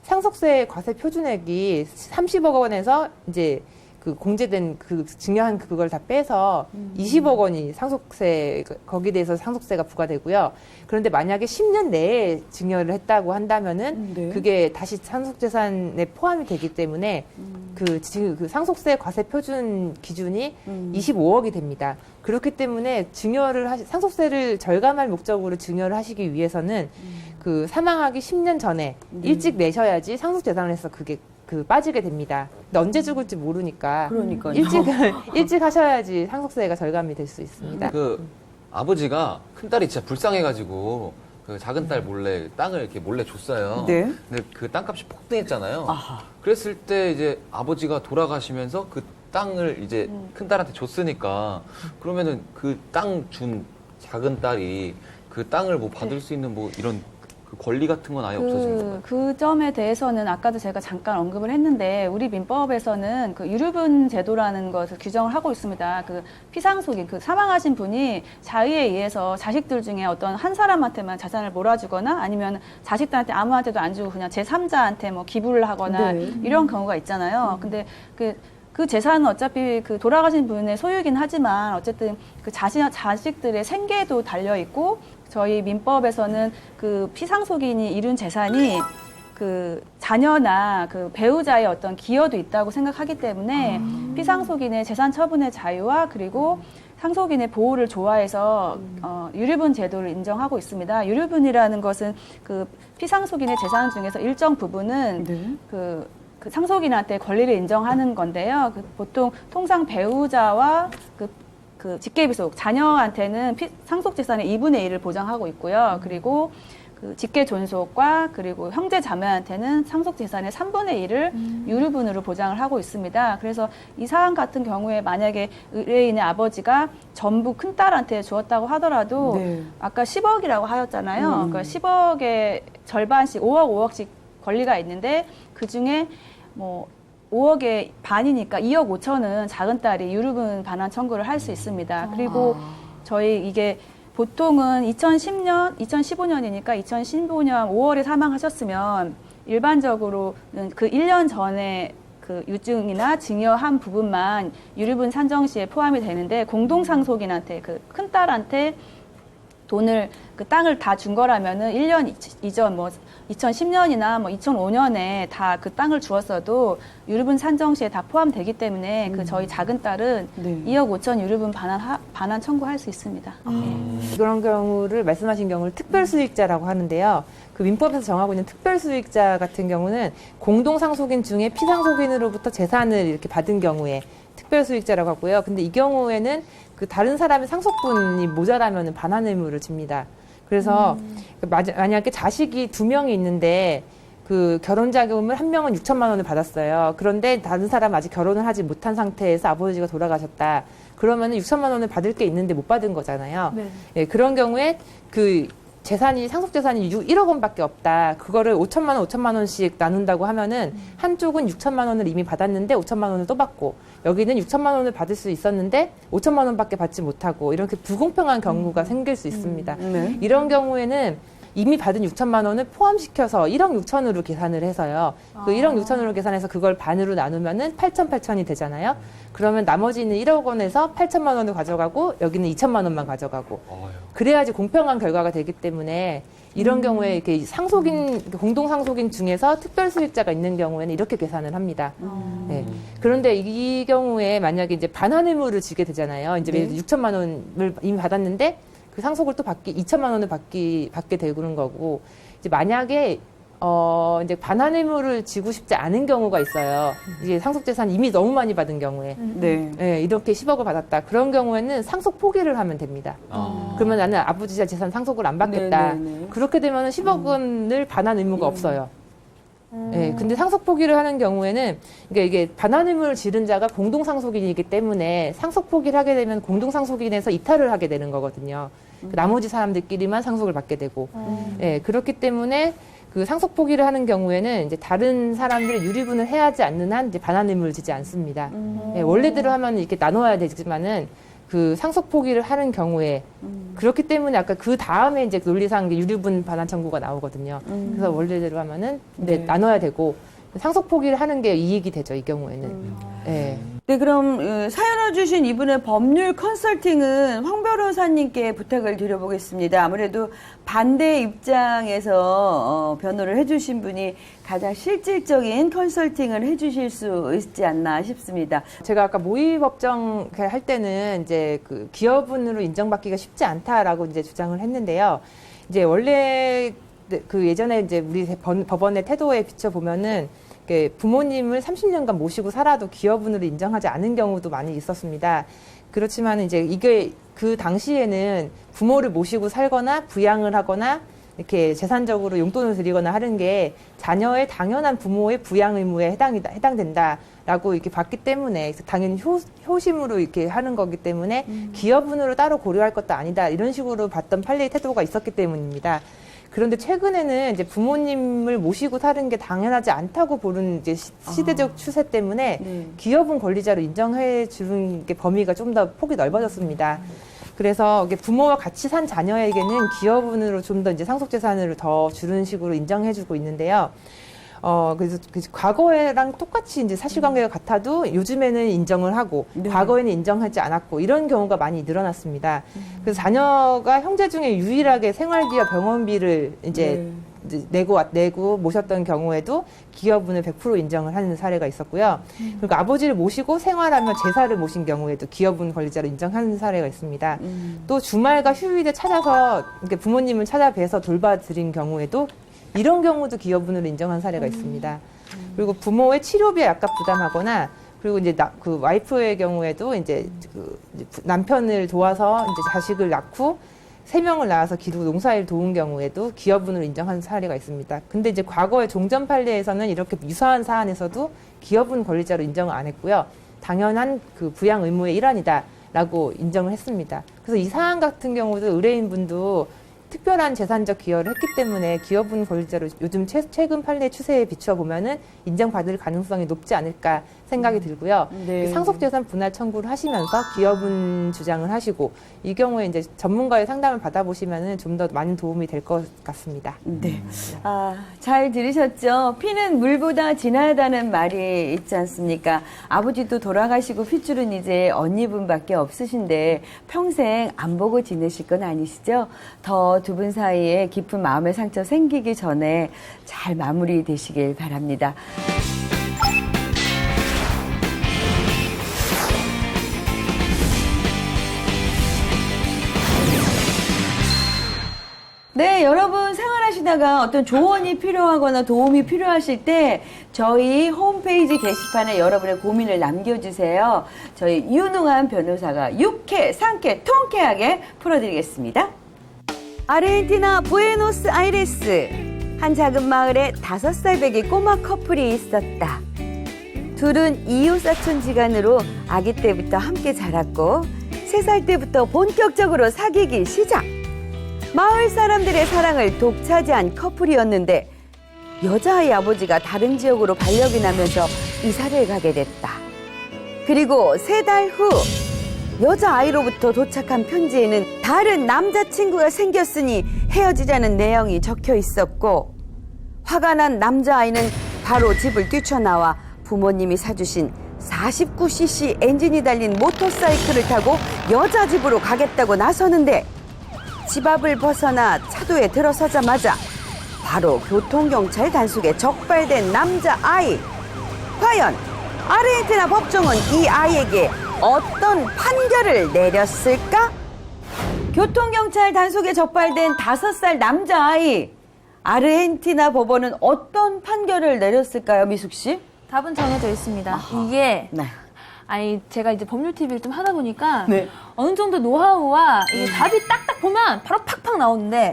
Speaker 4: 상속세 과세 표준액이 30억 원에서 이제 그 공제된 그 증여한 그걸 다 빼서 20억 원이 상속세 거기에 대해서 상속세가 부과되고요. 그런데 만약에 10년 내에 증여를 했다고 한다면은
Speaker 1: 네.
Speaker 4: 그게 다시 상속재산에 포함이 되기 때문에 그 지금 그 상속세 과세 표준 기준이 25억이 됩니다. 그렇기 때문에 증여를 상속세를 절감할 목적으로 증여를 하시기 위해서는 그 사망하기 10년 전에 일찍 내셔야지 상속재산에서 그게 그 빠지게 됩니다. 근데 언제 죽을지 모르니까
Speaker 1: 그러니까요.
Speaker 4: 일찍 하셔야지 상속세가 절감이 될 수 있습니다.
Speaker 2: 그 아버지가 큰 딸이 진짜 불쌍해가지고 그 작은 딸 몰래 땅을 이렇게 몰래 줬어요.
Speaker 1: 네.
Speaker 2: 근데 그 땅값이 폭등했잖아요.
Speaker 1: 아하.
Speaker 2: 그랬을 때 이제 아버지가 돌아가시면서 그 땅을 이제 큰 딸한테 줬으니까 그러면은 그 땅 준 작은 딸이 그 땅을 뭐 받을 수 있는 뭐 이런 그 권리 같은 건 아예 없어진 건가요?
Speaker 3: 그 점에 대해서는 아까도 제가 잠깐 언급을 했는데 우리 민법에서는 그 유류분 제도라는 것을 규정을 하고 있습니다. 그 피상속인 그 사망하신 분이 자의에 의해서 자식들 중에 어떤 한 사람한테만 자산을 몰아주거나 아니면 자식들한테 아무한테도 안 주고 그냥 제3자한테 뭐 기부를 하거나
Speaker 1: 네.
Speaker 3: 이런 경우가 있잖아요. 근데 그 재산은 어차피 그 돌아가신 분의 소유이긴 하지만 어쨌든 그 자식들의 생계도 달려 있고 저희 민법에서는 그 피상속인이 이룬 재산이 그 자녀나 그 배우자의 어떤 기여도 있다고 생각하기 때문에 피상속인의 재산 처분의 자유와 그리고 상속인의 보호를 조화해서 유류분 제도를 인정하고 있습니다. 유류분이라는 것은 그 피상속인의 재산 중에서 일정 부분은
Speaker 1: 네.
Speaker 3: 그 상속인한테 권리를 인정하는 건데요. 보통 통상 배우자와 그 직계비속 자녀한테는 상속재산의 2분의 1을 보장하고 있고요. 그리고 그 직계존속과 그리고 형제 자매한테는 상속재산의 3분의 1을 유류분으로 보장을 하고 있습니다. 그래서 이 사안 같은 경우에 만약에 의뢰인의 아버지가 전부 큰딸한테 주었다고 하더라도
Speaker 1: 네.
Speaker 3: 아까 10억이라고 하였잖아요. 그러니까 10억의 절반씩 5억씩 권리가 있는데 그중에 뭐 5억의 반이니까 2억 5천은 작은 딸이 유류분 반환 청구를 할 수 있습니다. 그리고 저희 이게 보통은 2015년이니까 2015년 5월에 사망하셨으면 일반적으로는 그 1년 전에 그 유증이나 증여한 부분만 유류분 산정 시에 포함이 되는데 공동상속인한테 그 큰딸한테 돈을 그 땅을 다 준 거라면은 1년 이전 뭐 2010년이나 뭐 2005년에 다 그 땅을 주었어도 유류분 산정 시에 다 포함되기 때문에 그 저희 작은 딸은
Speaker 1: 네.
Speaker 3: 2억 5천 유류분 반환 청구할 수 있습니다.
Speaker 4: 그런 경우를 말씀하신 경우를 특별수익자라고 하는데요. 그 민법에서 정하고 있는 특별수익자 같은 경우는 공동상속인 중에 피상속인으로부터 재산을 이렇게 받은 경우에 특별수익자라고 하고요. 근데 이 경우에는 그 다른 사람의 상속분이 모자라면 반환 의무를 집니다. 그래서 만약에 자식이 2명이 있는데 그 결혼 자금을 한 명은 6천만 원을 받았어요. 그런데 다른 사람 아직 결혼을 하지 못한 상태에서 아버지가 돌아가셨다. 그러면은 6천만 원을 받을 게 있는데 못 받은 거잖아요.
Speaker 5: 네.
Speaker 4: 예, 그런 경우에 그 상속 재산이 1억 원밖에 없다. 그거를 5천만 원씩 나눈다고 하면은 한쪽은 6천만 원을 이미 받았는데 5천만 원을 또 받고 여기는 6천만 원을 받을 수 있었는데 5천만 원밖에 받지 못하고 이렇게 불공평한 경우가 생길 수 있습니다.
Speaker 1: 네.
Speaker 4: 이런 경우에는 이미 받은 6천만 원을 포함시켜서 1억 6천으로 계산을 해서요. 그 1억 6천으로 계산해서 그걸 반으로 나누면은 8,8천이 되잖아요. 그러면 나머지 있는 1억 원에서 8천만 원을 가져가고 여기는 2천만 원만 가져가고 그래야지 공평한 결과가 되기 때문에 이런 경우에 이렇게 상속인, 공동 상속인 중에서 특별 수익자가 있는 경우에는 이렇게 계산을 합니다. 네. 그런데 이 경우에 만약에 이제 반환 의무를 지게 되잖아요. 이제 예를 들어 6천만 원을 이미 받았는데 그 상속을 또 2천만 원을 받게 되는 거고, 이제 만약에 이제 반환 의무를 지고 싶지 않은 경우가 있어요. 이제 상속재산 이미 너무 많이 받은 경우에.
Speaker 1: 네.
Speaker 4: 네, 이렇게 10억을 받았다. 그런 경우에는 상속 포기를 하면 됩니다. 그러면 나는 아버지 재산 상속을 안 받겠다.
Speaker 1: 네네네.
Speaker 4: 그렇게 되면 10억 원을 반환 의무가 없어요. 네, 근데 상속 포기를 하는 경우에는 이게 반환 의무를 지른 자가 공동 상속인이기 때문에 상속 포기를 하게 되면 공동 상속인에서 이탈을 하게 되는 거거든요. 그 나머지 사람들끼리만 상속을 받게 되고, 네, 그렇기 때문에 그 상속 포기를 하는 경우에는 이제 다른 사람들의 유리분을 해하지 않는 한 이제 반환 의무를 지지 않습니다. 네, 원래대로 하면 이렇게 나눠야 되지만은 그 상속 포기를 하는 경우에 그렇기 때문에 아까 그 다음에 이제 논리상 유리분 반환 청구가 나오거든요. 그래서 원래대로 하면은 이제 나눠야 되고 상속 포기를 하는 게 이익이 되죠, 이 경우에는. 네.
Speaker 1: 네, 그럼 사연을 주신 이분의 법률 컨설팅은 황 변호사님께 부탁을 드려보겠습니다. 아무래도 반대 입장에서 변호를 해주신 분이 가장 실질적인 컨설팅을 해주실 수 있지 않나 싶습니다.
Speaker 4: 제가 아까 모의법정 할 때는 이제 그 기여분으로 인정받기가 쉽지 않다라고 이제 주장을 했는데요. 이제 원래 그 예전에 이제 우리 법원의 태도에 비춰보면은 부모님을 30년간 모시고 살아도 기여분으로 인정하지 않은 경우도 많이 있었습니다. 그렇지만 이제 이게 그 당시에는 부모를 모시고 살거나 부양을 하거나 이렇게 재산적으로 용돈을 드리거나 하는 게 자녀의 당연한 부모의 부양 의무에 해당된다라고 이렇게 봤기 때문에 당연히 효심으로 이렇게 하는 거기 때문에 기여분으로 따로 고려할 것도 아니다, 이런 식으로 봤던 판례의 태도가 있었기 때문입니다. 그런데 최근에는 이제 부모님을 모시고 사는 게 당연하지 않다고 보는 이제 시대적 추세 때문에 기여분 권리자로 인정해 주는 게 범위가 좀 더 폭이 넓어졌습니다. 그래서 부모와 같이 산 자녀에게는 기여분으로 좀 더 이제 상속재산을 더 주는 식으로 인정해주고 있는데요. 그래서 과거랑 똑같이 이제 사실관계가 같아도 요즘에는 인정을 하고 과거에는 인정하지 않았고 이런 경우가 많이 늘어났습니다. 그래서 자녀가 형제 중에 유일하게 생활비와 병원비를 이제 내고 모셨던 경우에도 기여분을 100% 인정을 하는 사례가 있었고요. 그리고 아버지를 모시고 생활하며 제사를 모신 경우에도 기여분 권리자로 인정하는 사례가 있습니다. 또 주말과 휴일에 찾아서 이렇게 부모님을 찾아뵈서 돌봐드린 경우에도 이런 경우도 기여분으로 인정한 사례가 있습니다. 그리고 부모의 치료비에 약간 부담하거나, 그리고 이제 그 와이프의 경우에도 이제 그 남편을 도와서 이제 자식을 낳고 3명을 낳아서 기르고 농사일 도운 경우에도 기여분으로 인정한 사례가 있습니다. 근데 이제 과거의 종전 판례에서는 이렇게 유사한 사안에서도 기여분 권리자로 인정을 안 했고요. 당연한 그 부양 의무의 일환이다라고 인정을 했습니다. 그래서 이 사안 같은 경우도 의뢰인분도 특별한 재산적 기여를 했기 때문에 기여분 권리자로 요즘 최근 판례 추세에 비추어 보면은 인정받을 가능성이 높지 않을까 생각이 들고요.
Speaker 1: 네.
Speaker 4: 상속재산 분할 청구를 하시면서 기여분 주장을 하시고, 이 경우에 이제 전문가의 상담을 받아보시면은 좀 더 많은 도움이 될 것 같습니다.
Speaker 1: 네. 잘 들으셨죠? 피는 물보다 진하다는 말이 있지 않습니까? 아버지도 돌아가시고 핏줄은 이제 언니분밖에 없으신데 평생 안 보고 지내실 건 아니시죠? 더 두 분 사이에 깊은 마음의 상처 생기기 전에 잘 마무리되시길 바랍니다. 네, 여러분 생활하시다가 어떤 조언이 필요하거나 도움이 필요하실 때 저희 홈페이지 게시판에 여러분의 고민을 남겨주세요. 저희 유능한 변호사가 유쾌, 상쾌, 통쾌하게 풀어드리겠습니다. 아르헨티나 부에노스아이레스, 한 작은 마을에 5살 배기 꼬마 커플이 있었다. 둘은 이웃사촌지간으로 아기 때부터 함께 자랐고 3살 때부터 본격적으로 사귀기 시작. 마을 사람들의 사랑을 독차지한 커플이었는데 여자아이 아버지가 다른 지역으로 발령이 나면서 이사를 가게 됐다. 그리고 3달 후 여자아이로부터 도착한 편지에는 다른 남자친구가 생겼으니 헤어지자는 내용이 적혀 있었고 화가 난 남자아이는 바로 집을 뛰쳐나와 부모님이 사주신 49cc 엔진이 달린 모터사이클을 타고 여자 집으로 가겠다고 나서는데 집 앞을 벗어나 차도에 들어서자마자 바로 교통경찰 단속에 적발된 남자아이. 과연 아르헨티나 법정은 이 아이에게 어떤 판결을 내렸을까? 교통경찰 단속에 적발된 5살 남자아이. 아르헨티나 법원은 어떤 판결을 내렸을까요, 미숙 씨?
Speaker 5: 답은 정해져 있습니다. 이게
Speaker 1: 네.
Speaker 5: 아니 제가 이제 법률 TV를 좀 하다 보니까
Speaker 1: 네.
Speaker 5: 어느 정도 노하우와 이 답이 딱딱 보면 바로 팍팍 나오는데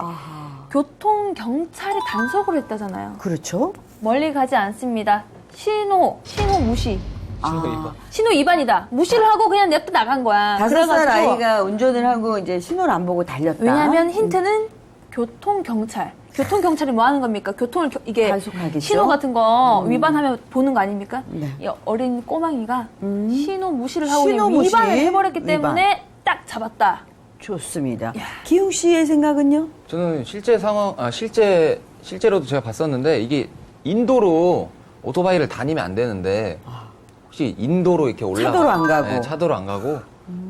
Speaker 5: 교통 경찰이 단속을 했다잖아요.
Speaker 1: 그렇죠.
Speaker 5: 멀리 가지 않습니다. 신호 무시.
Speaker 2: 신호
Speaker 5: 신호 위반이다. 무시를 하고 그냥 냅둬 나간 거야.
Speaker 1: 5살
Speaker 5: 그래가지고
Speaker 1: 아이가 운전을 하고 이제 신호를 안 보고 달렸다.
Speaker 5: 왜냐하면 힌트는 교통 경찰. 교통 경찰이 뭐 하는 겁니까? 교통을 이게
Speaker 1: 단속하겠죠.
Speaker 5: 신호 같은 거 위반하면 보는 거 아닙니까?
Speaker 1: 네.
Speaker 5: 이 어린 꼬망이가 신호 무시를 하고
Speaker 1: 신호
Speaker 5: 그냥 위반을
Speaker 1: 무시?
Speaker 5: 해버렸기 때문에
Speaker 1: 위반.
Speaker 5: 딱 잡았다.
Speaker 1: 좋습니다. 기웅 씨의 생각은요?
Speaker 2: 저는 실제로도 제가 봤었는데 이게 인도로 오토바이를 다니면 안 되는데 혹시 인도로 이렇게
Speaker 1: 차도로 안 가고.
Speaker 2: 네, 차도로 안 가고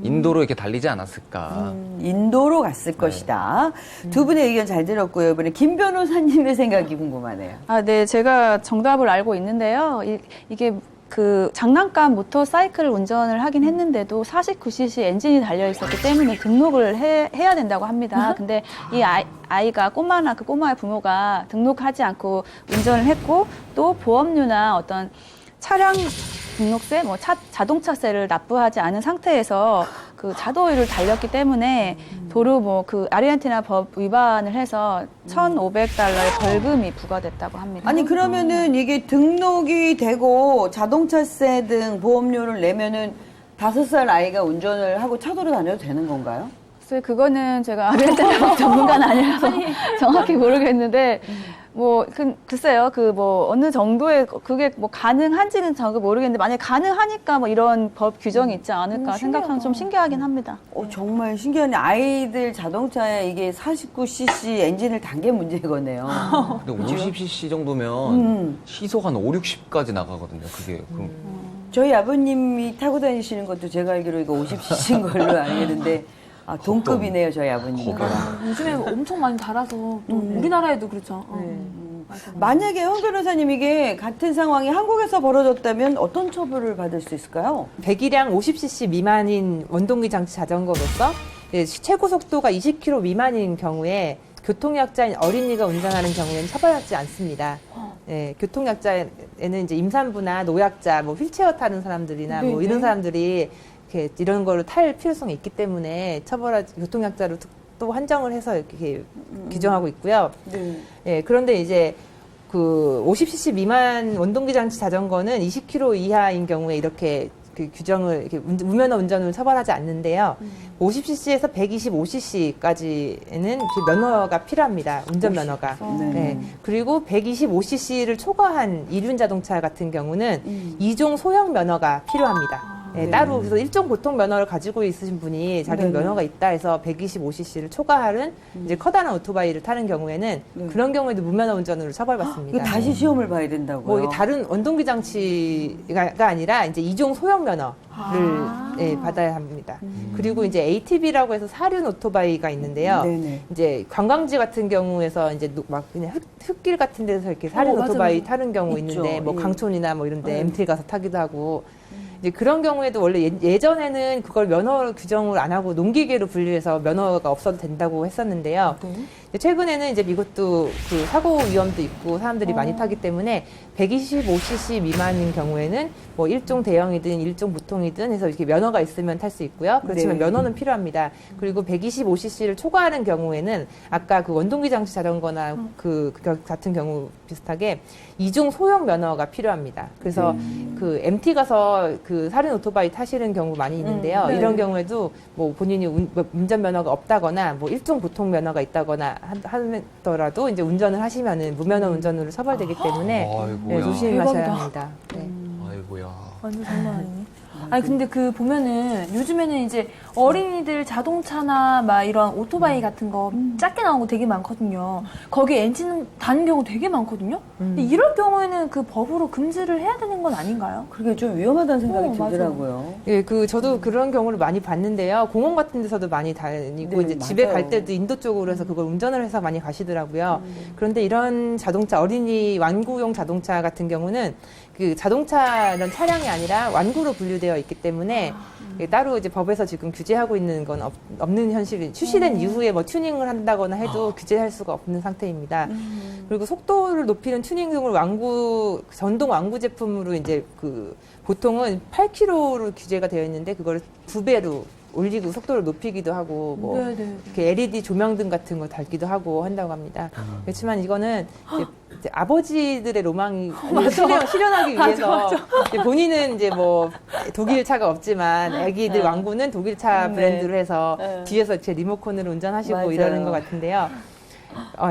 Speaker 2: 인도로 이렇게 달리지 않았을까.
Speaker 1: 인도로 갔을 것이다. 두 분의 의견 잘 들었고요. 이번에 김 변호사님의 생각이 궁금하네요.
Speaker 3: 네, 제가 정답을 알고 있는데요. 이게 그 장난감 모터사이클을 운전을 하긴 했는데도 49cc 엔진이 달려 있었기 때문에 등록을 해야 된다고 합니다. 근데 이 아이가 그 꼬마의 부모가 등록하지 않고 운전을 했고 또 보험료나 어떤 차량 등록세, 자동차세를 납부하지 않은 상태에서 그 자도를 달렸기 때문에 도로 그 아르헨티나 법 위반을 해서 1,500달러의 벌금이 부과됐다고 합니다.
Speaker 1: 아니 그러면은 이게 등록이 되고 자동차세 등 보험료를 내면은 5살 아이가 운전을 하고 차도로 다녀도 되는 건가요?
Speaker 3: 글쎄 그거는 제가 아르헨티나 법 전문가는 아니라서 정확히 모르겠는데 글쎄요, 어느 정도의, 그게 가능한지는 잘 모르겠는데, 만약에 가능하니까 이런 법 규정이 있지 않을까 생각하면 좀 신기하긴 합니다.
Speaker 1: 정말 신기하네. 아이들 자동차에 이게 49cc 엔진을 단 게 문제거네요.
Speaker 2: 근데 50cc 정도면 시속 한 5, 60까지 나가거든요. 그게.
Speaker 1: 저희 아버님이 타고 다니시는 것도 제가 알기로 이거 50cc인 걸로 알겠는데, 동급이네요, 저희 아버님.
Speaker 5: 요즘에 엄청 많이 달아서 또 우리나라에도 그렇죠.
Speaker 1: 만약에 황 변호사님 이게 같은 상황이 한국에서 벌어졌다면 어떤 처벌을 받을 수 있을까요?
Speaker 4: 배기량 50cc 미만인 원동기 장치 자전거로서 최고 속도가 20km 미만인 경우에 교통약자인 어린이가 운전하는 경우에는 처벌하지 않습니다. 교통약자에는 이제 임산부나 노약자, 휠체어 타는 사람들이나 이런 사람들이 이런 거를 탈 필요성이 있기 때문에 교통약자로 또 한정을 해서 이렇게 규정하고 있고요. 그런데 이제 그 50cc 미만 원동기 장치 자전거는 20km 이하인 경우에 이렇게 그 규정을 무면허 운전을 처벌하지 않는데요. 50cc에서 125cc까지는 면허가 필요합니다. 운전 면허가. 그리고 125cc를 초과한 이륜 자동차 같은 경우는 2종 소형 면허가 필요합니다. 따로 그래서 일종 보통 면허를 가지고 있으신 분이 자기 면허가 있다 해서 125cc를 초과하는 이제 커다란 오토바이를 타는 경우에는 그런 경우에도 무면허 운전으로 처벌받습니다.
Speaker 1: 이거 다시 시험을 봐야 된다고요?
Speaker 4: 이게 다른 원동기 장치가 아니라 이제 2종 소형 면허를 받아야 합니다. 그리고 이제 ATV라고 해서 사륜 오토바이가 있는데요. 이제 관광지 같은 경우에서 이제 그냥 흙길 같은 데서 이렇게 사륜 오토바이 타는 경우 있는데 강촌이나 이런데 MT 가서 타기도 하고. 이제 그런 경우에도 원래 예전에는 그걸 면허 규정을 안 하고 농기계로 분류해서 면허가 없어도 된다고 했었는데요. 최근에는 이제 미국도 그 사고 위험도 있고 사람들이 많이 타기 때문에 125cc 미만인 경우에는 일종 대형이든 일종 보통이든 해서 이렇게 면허가 있으면 탈 수 있고요. 그렇지만 면허는 필요합니다. 그리고 125cc를 초과하는 경우에는 아까 그 원동기 장치 자전거나 그 같은 경우 비슷하게 2종 소형 면허가 필요합니다. 그래서 그 MT 가서 그 사륜 오토바이 타시는 경우 많이 있는데요. 이런 경우에도 본인이 운전 면허가 없다거나 일종 보통 면허가 있다거나 하더라도 이제 운전을 하시면은 무면허 운전으로 처벌되기 때문에
Speaker 2: 아이고야.
Speaker 4: 조심하셔야
Speaker 5: 대박이다.
Speaker 4: 합니다.
Speaker 2: 아이고야.
Speaker 5: 완전 장난 아니네. 아니 근데 그 보면은 요즘에는 이제 어린이들 자동차나 막 이런 오토바이 같은 거 작게 나온 거 되게 많거든요. 거기 엔진 다는 경우 되게 많거든요. 근데 이럴 경우에는 그 법으로 금지를 해야 되는 건 아닌가요?
Speaker 1: 그게 좀 위험하다는 생각이
Speaker 5: 맞아요.
Speaker 1: 들더라고요.
Speaker 4: 예, 저도 그런 경우를 많이 봤는데요. 공원 같은 데서도 많이 다니고,
Speaker 1: 네,
Speaker 4: 이제 집에
Speaker 1: 맞아요.
Speaker 4: 갈 때도 인도 쪽으로 해서 그걸 운전을 해서 많이 가시더라고요. 그런데 이런 자동차, 어린이 완구용 자동차 같은 경우는 그 자동차 이런 차량이 아니라 완구로 분류되어 있기 때문에 따로 이제 법에서 지금 규제하고 있는 건 없는 현실이 출시된 이후에 뭐 튜닝을 한다거나 해도 규제할 수가 없는 상태입니다. 그리고 속도를 높이는 튜닝용을 전동 완구 제품으로 이제 그 보통은 8km로 규제가 되어 있는데 그걸 2배로 올리고 속도를 높이기도 하고 뭐
Speaker 5: 네네.
Speaker 4: 이렇게 LED 조명등 같은 거 달기도 하고 한다고 합니다. 그렇지만 이거는 이제 아버지들의 로망이 실현하기 위해서 이제 본인은 이제 뭐 독일 차가 없지만 아기들 왕구는 독일 차
Speaker 1: 네.
Speaker 4: 브랜드로 해서
Speaker 1: 네.
Speaker 4: 뒤에서 제 리모컨으로 운전하시고
Speaker 1: 맞아요.
Speaker 4: 이러는 것 같은데요.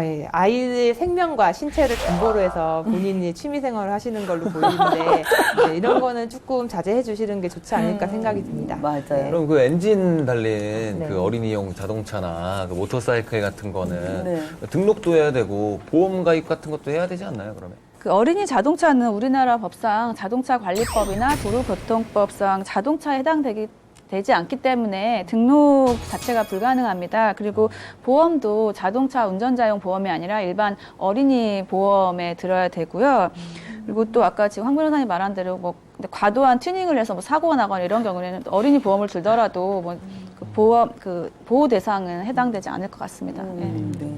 Speaker 4: 예, 아이의 생명과 신체를 담보로 해서 본인이 취미생활을 하시는 걸로 보이는데 네, 이런 거는 조금 자제해 주시는 게 좋지 않을까 생각이 듭니다.
Speaker 1: 맞아요.
Speaker 2: 그럼 그 엔진 달린
Speaker 4: 네.
Speaker 2: 그 어린이용 자동차나 그 모터사이클 같은 거는
Speaker 1: 네.
Speaker 2: 등록도 해야 되고 보험 가입 같은 것도 해야 되지 않나요, 그러면?
Speaker 3: 그 어린이 자동차는 우리나라 법상 자동차 관리법이나 도로교통법상 자동차에 되지 않기 때문에 등록 자체가 불가능합니다. 그리고 보험도 자동차 운전자용 보험이 아니라 일반 어린이 보험에 들어야 되고요. 그리고 또 아까 지금 황 변호사님 말한 대로 뭐 근데 과도한 튜닝을 해서 뭐 사고가 나거나 이런 경우에는 어린이 보험을 들더라도 뭐 그 보호 대상은 해당되지 않을 것 같습니다. 예.
Speaker 1: 네.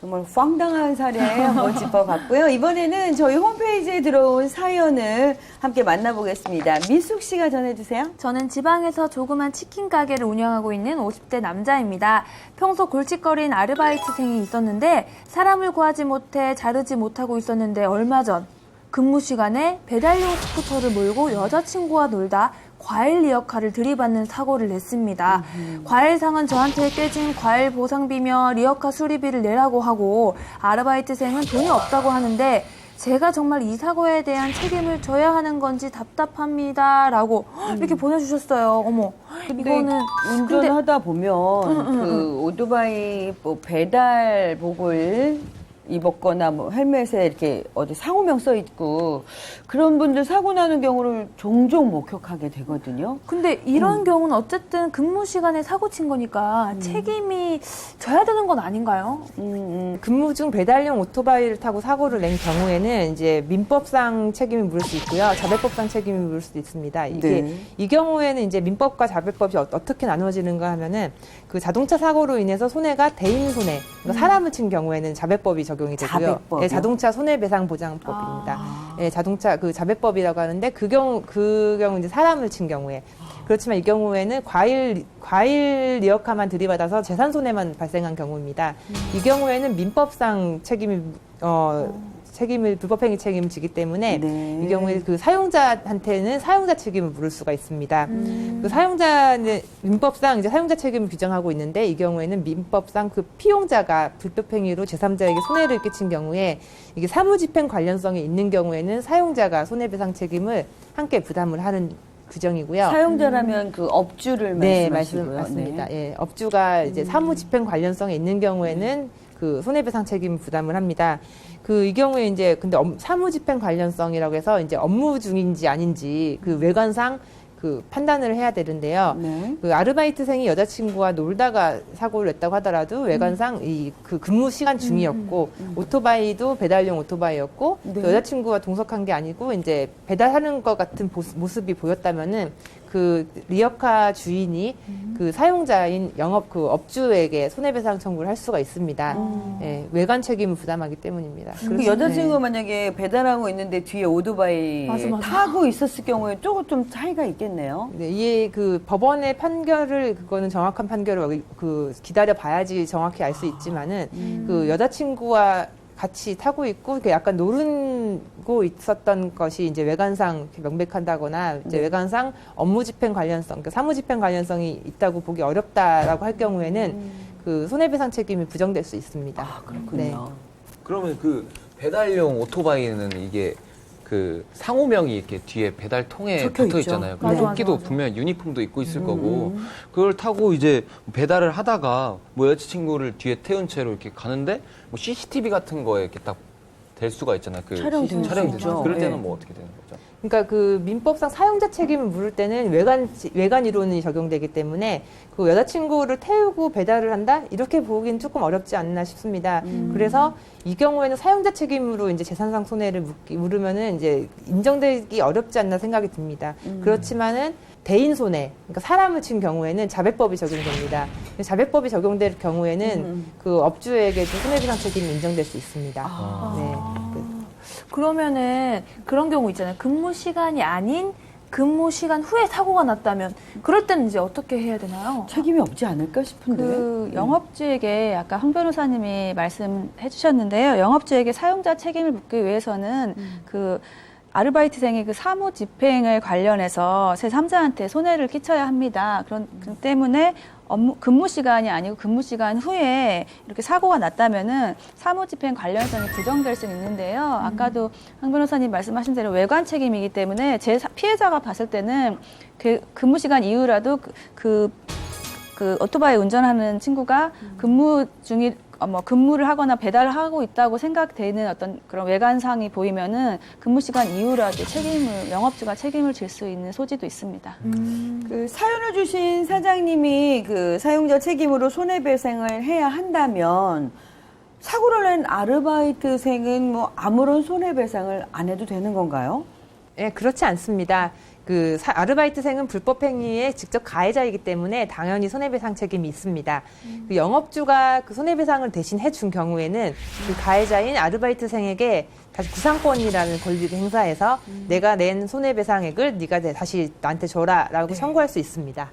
Speaker 1: 정말 황당한 사례 한번 짚어봤고요. 이번에는 저희 홈페이지에 들어온 사연을 함께 만나보겠습니다. 미숙 씨가 전해주세요.
Speaker 5: 저는 지방에서 조그만 치킨 가게를 운영하고 있는 50대 남자입니다. 평소 골칫거리인 아르바이트생이 있었는데 사람을 구하지 못해 자르지 못하고 있었는데 얼마 전 근무 시간에 배달용 스쿠터를 몰고 여자친구와 놀다 과일 리어카를 들이받는 사고를 냈습니다. 과일상은 저한테 깨진 과일 보상비며 리어카 수리비를 내라고 하고 아르바이트생은 돈이 없다고 하는데 제가 정말 이 사고에 대한 책임을 져야 하는 건지 답답합니다. 라고 이렇게 보내주셨어요. 어머. 이거는
Speaker 1: 운전하다 보면 그 오토바이 뭐 배달복을 입었거나 뭐 헬멧에 이렇게 어디 상호명 써 있고 그런 분들 사고 나는 경우를 종종 목격하게 되거든요.
Speaker 5: 근데 이런 경우는 어쨌든 근무 시간에 사고 친 거니까 책임이 져야 되는 건 아닌가요?
Speaker 4: 근무 중 배달용 오토바이를 타고 사고를 낸 경우에는 이제 민법상 책임을 물을 수 있고요. 자배법상 책임을 물을 수도 있습니다. 이게
Speaker 1: 네.
Speaker 4: 이 경우에는 이제 민법과 자배법이 어떻게 나누어지는가 하면은 그 자동차 사고로 인해서 손해가 대인 손해, 그러니까 사람을 친 경우에는 자배법이 적용이 되고요.
Speaker 1: 자배법이요?
Speaker 4: 네, 자동차 손해배상보장법입니다. 네, 자동차 그 자배법이라고 하는데 그 경우 이제 사람을 친 경우에 그렇지만 이 경우에는 과일 리어카만 들이받아서 재산 손해만 발생한 경우입니다. 이 경우에는 민법상 책임을 불법행위 책임을 지기 때문에
Speaker 1: 네.
Speaker 4: 이 경우에 그 사용자한테는 사용자 책임을 물을 수가 있습니다. 그 사용자는 민법상 이제 사용자 책임을 규정하고 있는데 이 경우에는 민법상 그 피용자가 불법행위로 제3자에게 손해를 끼친 경우에 이게 사무집행 관련성이 있는 경우에는 사용자가 손해배상 책임을 함께 부담을 하는 규정이고요.
Speaker 1: 사용자라면 그 업주를
Speaker 4: 네,
Speaker 1: 말씀하시고요.
Speaker 4: 맞습니다. 예, 업주가 이제 사무집행 관련성이 있는 경우에는 그 손해배상 책임 부담을 합니다. 이 경우에 이제 근데 사무집행 관련성이라고 해서 이제 업무 중인지 아닌지 그 외관상 그 판단을 해야 되는데요.
Speaker 1: 네.
Speaker 4: 그 아르바이트생이 여자친구와 놀다가 사고를 냈다고 하더라도 외관상 그 근무 시간 중이었고 오토바이도 배달용 오토바이였고
Speaker 1: 네.
Speaker 4: 그 여자친구와 동석한 게 아니고 이제 배달하는 것 같은 모습이 보였다면은 그 리어카 주인이 그 사용자인 그 업주에게 손해배상 청구를 할 수가 있습니다. 예, 외관 책임을 부담하기 때문입니다.
Speaker 1: 그 여자친구가 만약에 배달하고 있는데 뒤에 오토바이
Speaker 5: 맞아.
Speaker 1: 타고 있었을 경우에 조금 좀 차이가 있겠네요.
Speaker 4: 네, 이게 그 법원의 판결을 그거는 정확한 판결을 그 기다려 봐야지 정확히 알 수 있지만은 그 여자친구와 같이 타고 있고 약간 노르고 있었던 것이 이제 외관상 명백한다거나 이제 외관상 업무집행 관련성, 그러니까 사무집행 관련성이 있다고 보기 어렵다라고 할 경우에는 그 손해배상 책임이 부정될 수 있습니다.
Speaker 1: 그렇군요.
Speaker 4: 네.
Speaker 2: 그러면 그 배달용 오토바이는 이게 그 상호명이 이렇게 뒤에 배달통에
Speaker 1: 적혀
Speaker 2: 붙어
Speaker 1: 있죠.
Speaker 2: 있잖아요.
Speaker 5: 맞아,
Speaker 2: 그 조끼도
Speaker 5: 맞아, 맞아.
Speaker 2: 분명 유니폼도 입고 있을 거고 그걸 타고 이제 배달을 하다가 뭐 여자친구를 뒤에 태운 채로 이렇게 가는데 뭐 CCTV 같은 거에 이렇게 딱 될 수가 있잖아요. 그
Speaker 1: 촬영될 수
Speaker 2: 촬영돼서.
Speaker 1: 있죠.
Speaker 2: 그럴 때는
Speaker 1: 네.
Speaker 2: 뭐 어떻게 되는 거죠?
Speaker 4: 그러니까 그 민법상 사용자 책임을 물을 때는 외관 이론이 적용되기 때문에 그 여자친구를 태우고 배달을 한다 이렇게 보기는 조금 어렵지 않나 싶습니다. 그래서 이 경우에는 사용자 책임으로 이제 재산상 손해를 물으면은 이제 인정되기 어렵지 않나 생각이 듭니다. 그렇지만은 대인 손해, 그러니까 사람을 친 경우에는 자백법이 적용됩니다. 자백법이 적용될 경우에는 그 업주에게도 손해배상 책임이 인정될 수 있습니다. 네.
Speaker 5: 그러면은 그런 경우 있잖아요. 근무 시간이 아닌 근무 시간 후에 사고가 났다면 그럴 때는 이제 어떻게 해야 되나요?
Speaker 1: 책임이 없지 않을까 싶은데.
Speaker 3: 그 영업주에게 아까 황 변호사님이 말씀해 주셨는데요. 영업주에게 사용자 책임을 묻기 위해서는 그 아르바이트생의 그 사무 집행을 관련해서 제3자한테 손해를 끼쳐야 합니다. 그런 때문에 근무 시간이 아니고 근무 시간 후에 이렇게 사고가 났다면은 사무 집행 관련성이 부정될 수 있는데요. 아까도 황 변호사님 말씀하신 대로 외관 책임이기 때문에 피해자가 봤을 때는 그 근무 시간 이후라도 그 오토바이 운전하는 친구가 근무를 하거나 배달을 하고 있다고 생각되는 어떤 그런 외관상이 보이면은 근무 시간 이후라도 영업주가 책임을 질 수 있는 소지도 있습니다.
Speaker 1: 그 사연을 주신 사장님이 그 사용자 책임으로 손해배상을 해야 한다면 사고를 낸 아르바이트생은 뭐 아무런 손해배상을 안 해도 되는 건가요?
Speaker 4: 예, 그렇지 않습니다. 그 아르바이트생은 불법 행위의 직접 가해자이기 때문에 당연히 손해배상 책임이 있습니다. 그 영업주가 그 손해배상을 대신 해준 경우에는 그 가해자인 아르바이트생에게 다시 구상권이라는 권리를 행사해서 내가 낸 손해배상액을 네가 다시 나한테 줘라라고 청구할 수 있습니다.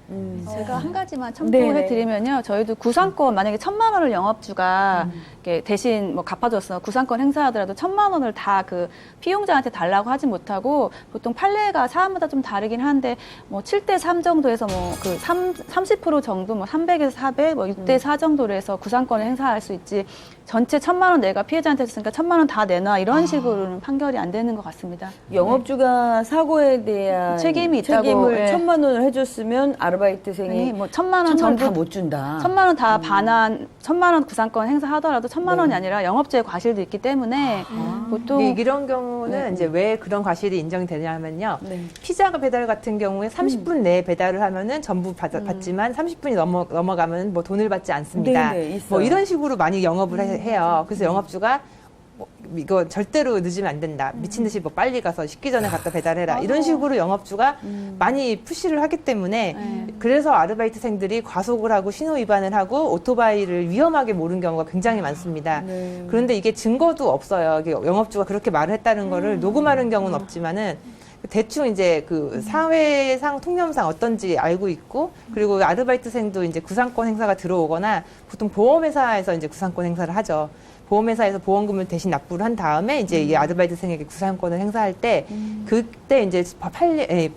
Speaker 3: 제가 한 가지만
Speaker 1: 네네.
Speaker 3: 첨부해 드리면요. 저희도 구상권 만약에 1,000만 원을 영업주가 이렇게 대신 뭐 갚아줬어. 구상권 행사하더라도 1,000만 원을 다 그 피용자한테 달라고 하지 못하고 보통 판례가 사안마다 좀 다르긴 한데 뭐 7대 3 정도에서 뭐 그 30% 정도 뭐 300에서 400, 뭐 6대 4 정도로 해서 구상권을 행사할 수 있지. 전체 1,000만 원 내가 피해자한테 줬으니까 1,000만 원 다 내놔 이런 식으로는 판결이 안 되는 것 같습니다.
Speaker 1: 영업주가 사고에 대한
Speaker 3: 책임이 있다고,
Speaker 1: 책임을
Speaker 3: 예.
Speaker 1: 1,000만 원을 해줬으면 아르바이트생이
Speaker 3: 뭐 1,000만 원
Speaker 1: 전부
Speaker 3: 전부
Speaker 1: 다 못 준다.
Speaker 3: 1,000만 원 다 반환, 1,000만 원 구상권 행사하더라도 1,000만 원이 아니라 영업주의 과실도 있기 때문에 보통
Speaker 4: 이런 경우는 이제 왜 그런 과실이 인정이 되냐면요.
Speaker 1: 네.
Speaker 4: 피자 배달 같은 경우에 30분 내에 배달을 하면은 전부 받지만 30분이 넘어가면 뭐 돈을 받지 않습니다.
Speaker 1: 네, 있어요.
Speaker 4: 뭐 이런 식으로 많이 영업을 해요. 그래서 영업주가 이거 절대로 늦으면 안 된다. 미친 듯이 뭐 빨리 가서 식기 전에 갖다 배달해라. 이런 식으로 영업주가 많이 푸시를 하기 때문에 그래서 아르바이트생들이 과속을 하고 신호 위반을 하고 오토바이를 위험하게 모른 경우가 굉장히 많습니다. 그런데 이게 증거도 없어요. 이게 영업주가 그렇게 말을 했다는 거를 녹음하는 경우는 없지만은 대충 이제 그 사회상 통념상 어떤지 알고 있고 그리고 아르바이트생도 이제 구상권 행사가 들어오거나 보통 보험회사에서 이제 구상권 행사를 하죠. 보험회사에서 보험금을 대신 납부를 한 다음에 이제 이 아르바이트생에게 구상권을 행사할 때 그때 이제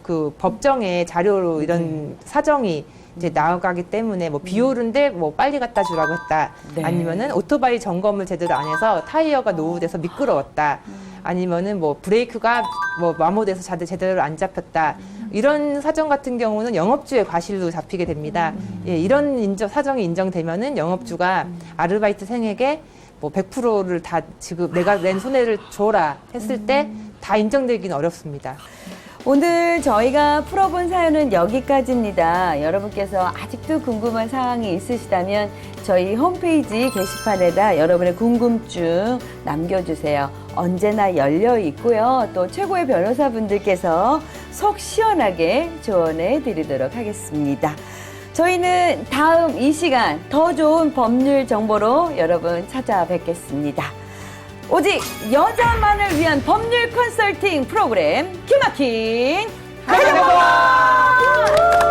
Speaker 4: 그 법정에 자료로 이런 사정이 이제 나가기 때문에 뭐 비 오는데 뭐 빨리 갖다 주라고 했다.
Speaker 1: 네.
Speaker 4: 아니면은 오토바이 점검을 제대로 안 해서 타이어가 노후돼서 미끄러웠다. 아니면은 뭐 브레이크가 뭐 마모돼서 제대로 안 잡혔다. 이런 사정 같은 경우는 영업주의 과실로 잡히게 됩니다. 예, 이런 사정이 인정되면은 영업주가 아르바이트생에게 뭐 100%를 다 지금 내가 낸 손해를 줘라 했을 때 다 인정되기는 어렵습니다.
Speaker 1: 오늘 저희가 풀어본 사연은 여기까지입니다. 여러분께서 아직도 궁금한 사항이 있으시다면 저희 홈페이지 게시판에다 여러분의 궁금증 남겨주세요. 언제나 열려 있고요. 또 최고의 변호사분들께서 속 시원하게 조언해 드리도록 하겠습니다. 저희는 다음 이 시간 더 좋은 법률 정보로 여러분 찾아뵙겠습니다. 오직 여자만을 위한 법률 컨설팅 프로그램 기막힌 가정법원!